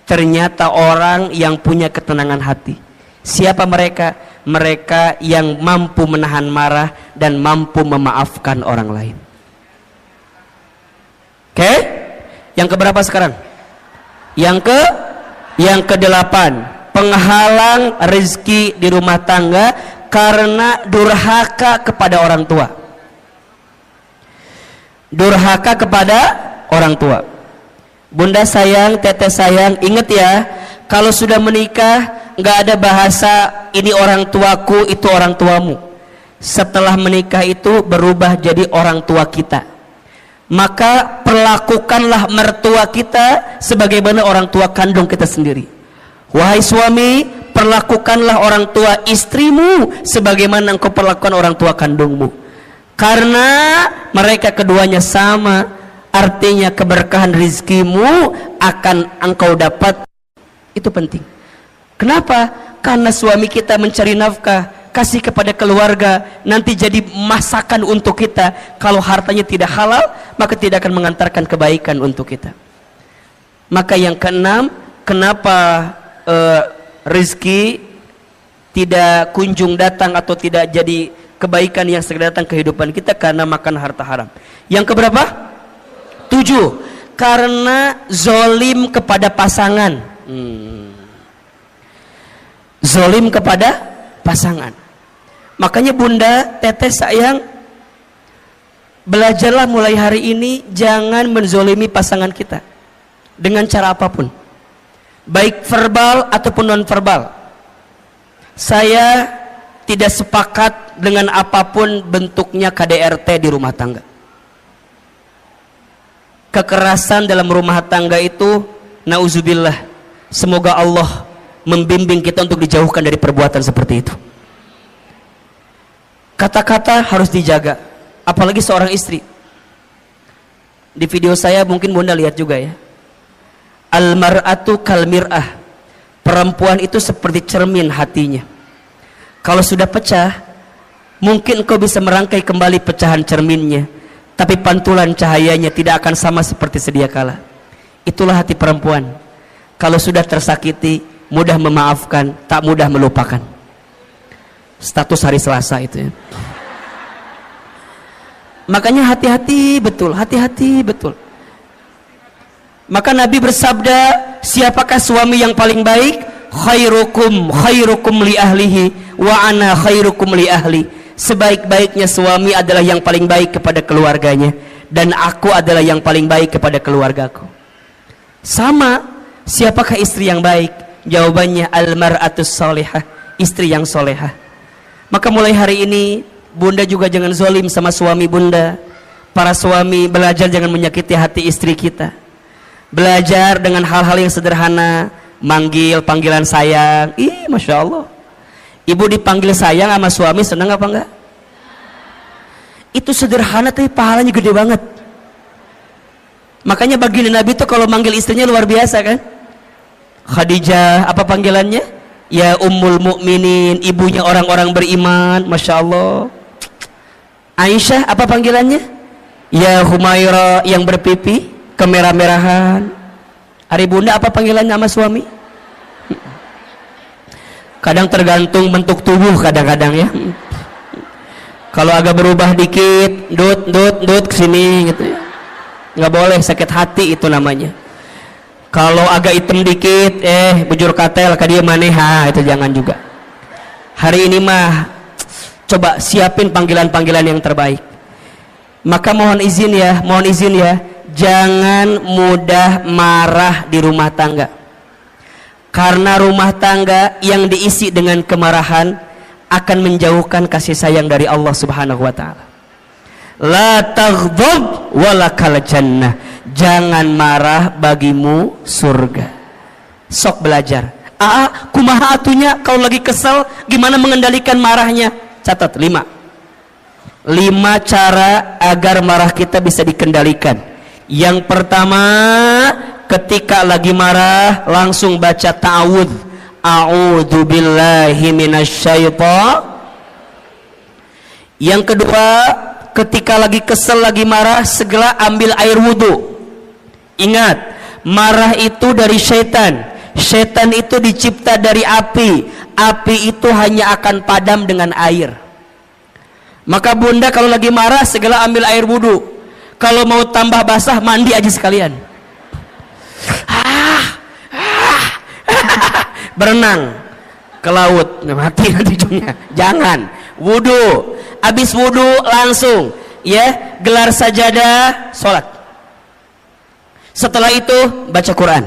Ternyata orang yang punya ketenangan hati. Siapa mereka? Mereka yang mampu menahan marah dan mampu memaafkan orang lain. Oke? Yang keberapa sekarang? Yang ke-8. Penghalang rezeki di rumah tangga karena durhaka kepada orang tua. Durhaka kepada orang tua. Bunda sayang, teteh sayang, ingat ya, kalau sudah menikah nggak ada bahasa ini orang tuaku, itu orang tuamu. Setelah menikah itu berubah jadi orang tua kita. Maka perlakukanlah mertua kita sebagaimana orang tua kandung kita sendiri. Wahai suami, perlakukanlah orang tua istrimu sebagaimana engkau perlakukan orang tua kandungmu. Karena mereka keduanya sama, artinya keberkahan rizkimu akan engkau dapat. Itu penting. Kenapa? Karena suami kita mencari nafkah, kasih kepada keluarga, nanti jadi masakan untuk kita. Kalau hartanya tidak halal, maka tidak akan mengantarkan kebaikan untuk kita. Maka yang keenam, kenapa rezeki tidak kunjung datang atau tidak jadi kebaikan yang segera datang kehidupan kita? Karena makan harta haram. Yang keberapa? 7. Karena zolim kepada pasangan. Zolim kepada pasangan. Makanya bunda, teteh sayang, belajarlah mulai hari ini jangan menzolimi pasangan kita dengan cara apapun, baik verbal ataupun non verbal. Saya tidak sepakat dengan apapun bentuknya KDRT di rumah tangga. Kekerasan dalam rumah tangga itu, nauzubillah, semoga Allah membimbing kita untuk dijauhkan dari perbuatan seperti itu. Kata-kata harus dijaga, apalagi seorang istri. Di video saya mungkin Bunda lihat juga ya. Al-mar'atu kal mir'ah. Perempuan itu seperti cermin hatinya. Kalau sudah pecah, mungkin engkau bisa merangkai kembali pecahan cerminnya, tapi pantulan cahayanya tidak akan sama seperti sedia kala. Itulah hati perempuan. Kalau sudah tersakiti, mudah memaafkan, tak mudah melupakan. Status hari Selasa itu ya. Makanya hati-hati betul, hati-hati betul. Maka Nabi bersabda, siapakah suami yang paling baik? Khairukum li ahlihi wa ana khairukum li ahli. Sebaik-baiknya suami adalah yang paling baik kepada keluarganya, dan aku adalah yang paling baik kepada keluargaku. Sama, siapakah istri yang baik? Jawabannya al-mar'atus salihah, istri yang solehah. Maka mulai hari ini Bunda juga jangan zalim sama suami Bunda. Para suami belajar jangan menyakiti hati istri kita. Belajar dengan hal-hal yang sederhana, manggil panggilan sayang. Ih, Masya Allah. Ibu dipanggil sayang sama suami senang apa enggak? Itu sederhana tapi pahalanya gede banget. Makanya baginda Nabi itu kalau manggil istrinya luar biasa kan. Khadijah, apa panggilannya? Ya Ummul Mukminin, ibunya orang-orang beriman, Masya Allah. Aisyah, apa panggilannya? Ya Humaira, yang berpipi kemerah-merahan. Hari Bunda apa panggilannya sama suami? Kadang tergantung bentuk tubuh kadang-kadang ya. Kalau agak berubah dikit, dut kesini gitu ya. Nggak boleh, sakit hati itu namanya. Kalau agak hitam dikit, bujur katel ke dia maneha, itu jangan juga. Hari ini mah coba siapin panggilan-panggilan yang terbaik. Maka mohon izin ya, jangan mudah marah di rumah tangga. Karena rumah tangga yang diisi dengan kemarahan akan menjauhkan kasih sayang dari Allah Subhanahu wa taala. La taghdab walakal jannah. Jangan marah, bagimu surga. Sok belajar. Kumaha atunya kalau lagi kesel gimana mengendalikan marahnya? Catat 5 cara agar marah kita bisa dikendalikan. Yang pertama, ketika lagi marah langsung baca ta'awudz. A'udzubillahi minasyaitonir. Yang kedua, ketika lagi kesel, lagi marah, segera ambil air wudhu. Ingat, marah itu dari syaitan. Syaitan itu dicipta dari api. Api itu hanya akan padam dengan air. Maka Bunda kalau lagi marah segera ambil air wudhu. Kalau mau tambah basah, mandi aja sekalian. Berenang ke laut, mati nanti ujungnya. Jangan. Wudhu. Habis wudhu langsung ya gelar sajadah, sholat. Setelah itu baca Quran.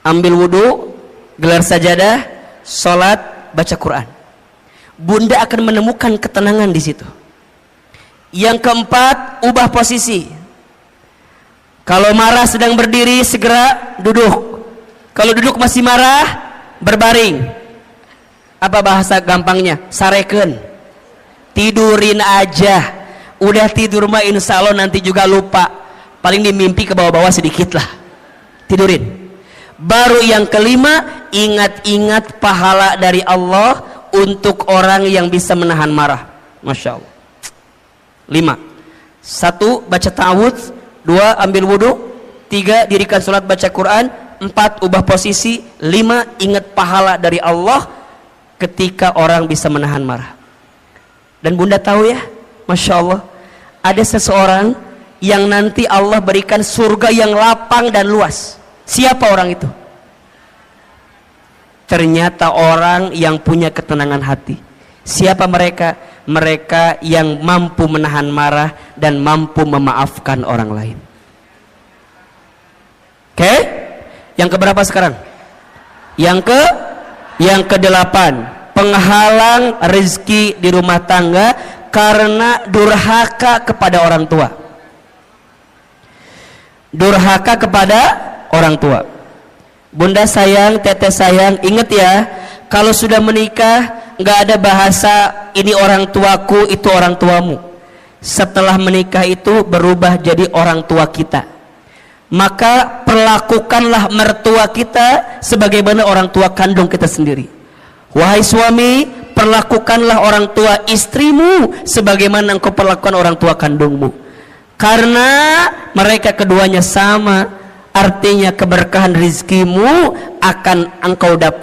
Ambil wudhu, gelar sajadah, sholat, baca Quran. Bunda akan menemukan ketenangan di situ. Yang keempat, ubah posisi. Kalau marah sedang berdiri, segera duduk. Kalau duduk masih marah, berbaring. Apa bahasa gampangnya? Sareken. Tidurin aja. Udah tidur mah insya Allah nanti juga lupa. Paling dimimpi ke bawah-bawah sedikit lah. Tidurin. Baru yang kelima, ingat-ingat pahala dari Allah untuk orang yang bisa menahan marah. Masya Allah. 5. 1. Baca ta'awudz. 2. Ambil wudhu. 3. Dirikan sholat baca Quran. 4. Ubah posisi. 5. Ingat pahala dari Allah ketika orang bisa menahan marah. Dan Bunda tahu ya, Masya Allah, ada seseorang yang nanti Allah berikan surga yang lapang dan luas. Siapa orang itu? Ternyata orang yang punya ketenangan hati. Siapa mereka? Mereka yang mampu menahan marah dan mampu memaafkan orang lain. Oke? Yang keberapa sekarang? Yang ke-8. Penghalang rezeki di rumah tangga karena durhaka kepada orang tua. Durhaka kepada orang tua. Bunda sayang, teteh sayang, ingat ya, kalau sudah menikah nggak ada bahasa ini orang tuaku itu orang tuamu. Setelah menikah itu berubah jadi orang tua kita. Maka perlakukanlah mertua kita sebagaimana orang tua kandung kita sendiri. Wahai suami, perlakukanlah orang tua istrimu sebagaimana engkau perlakukan orang tua kandungmu. Karena mereka keduanya sama, artinya keberkahan rizkimu akan engkau dapat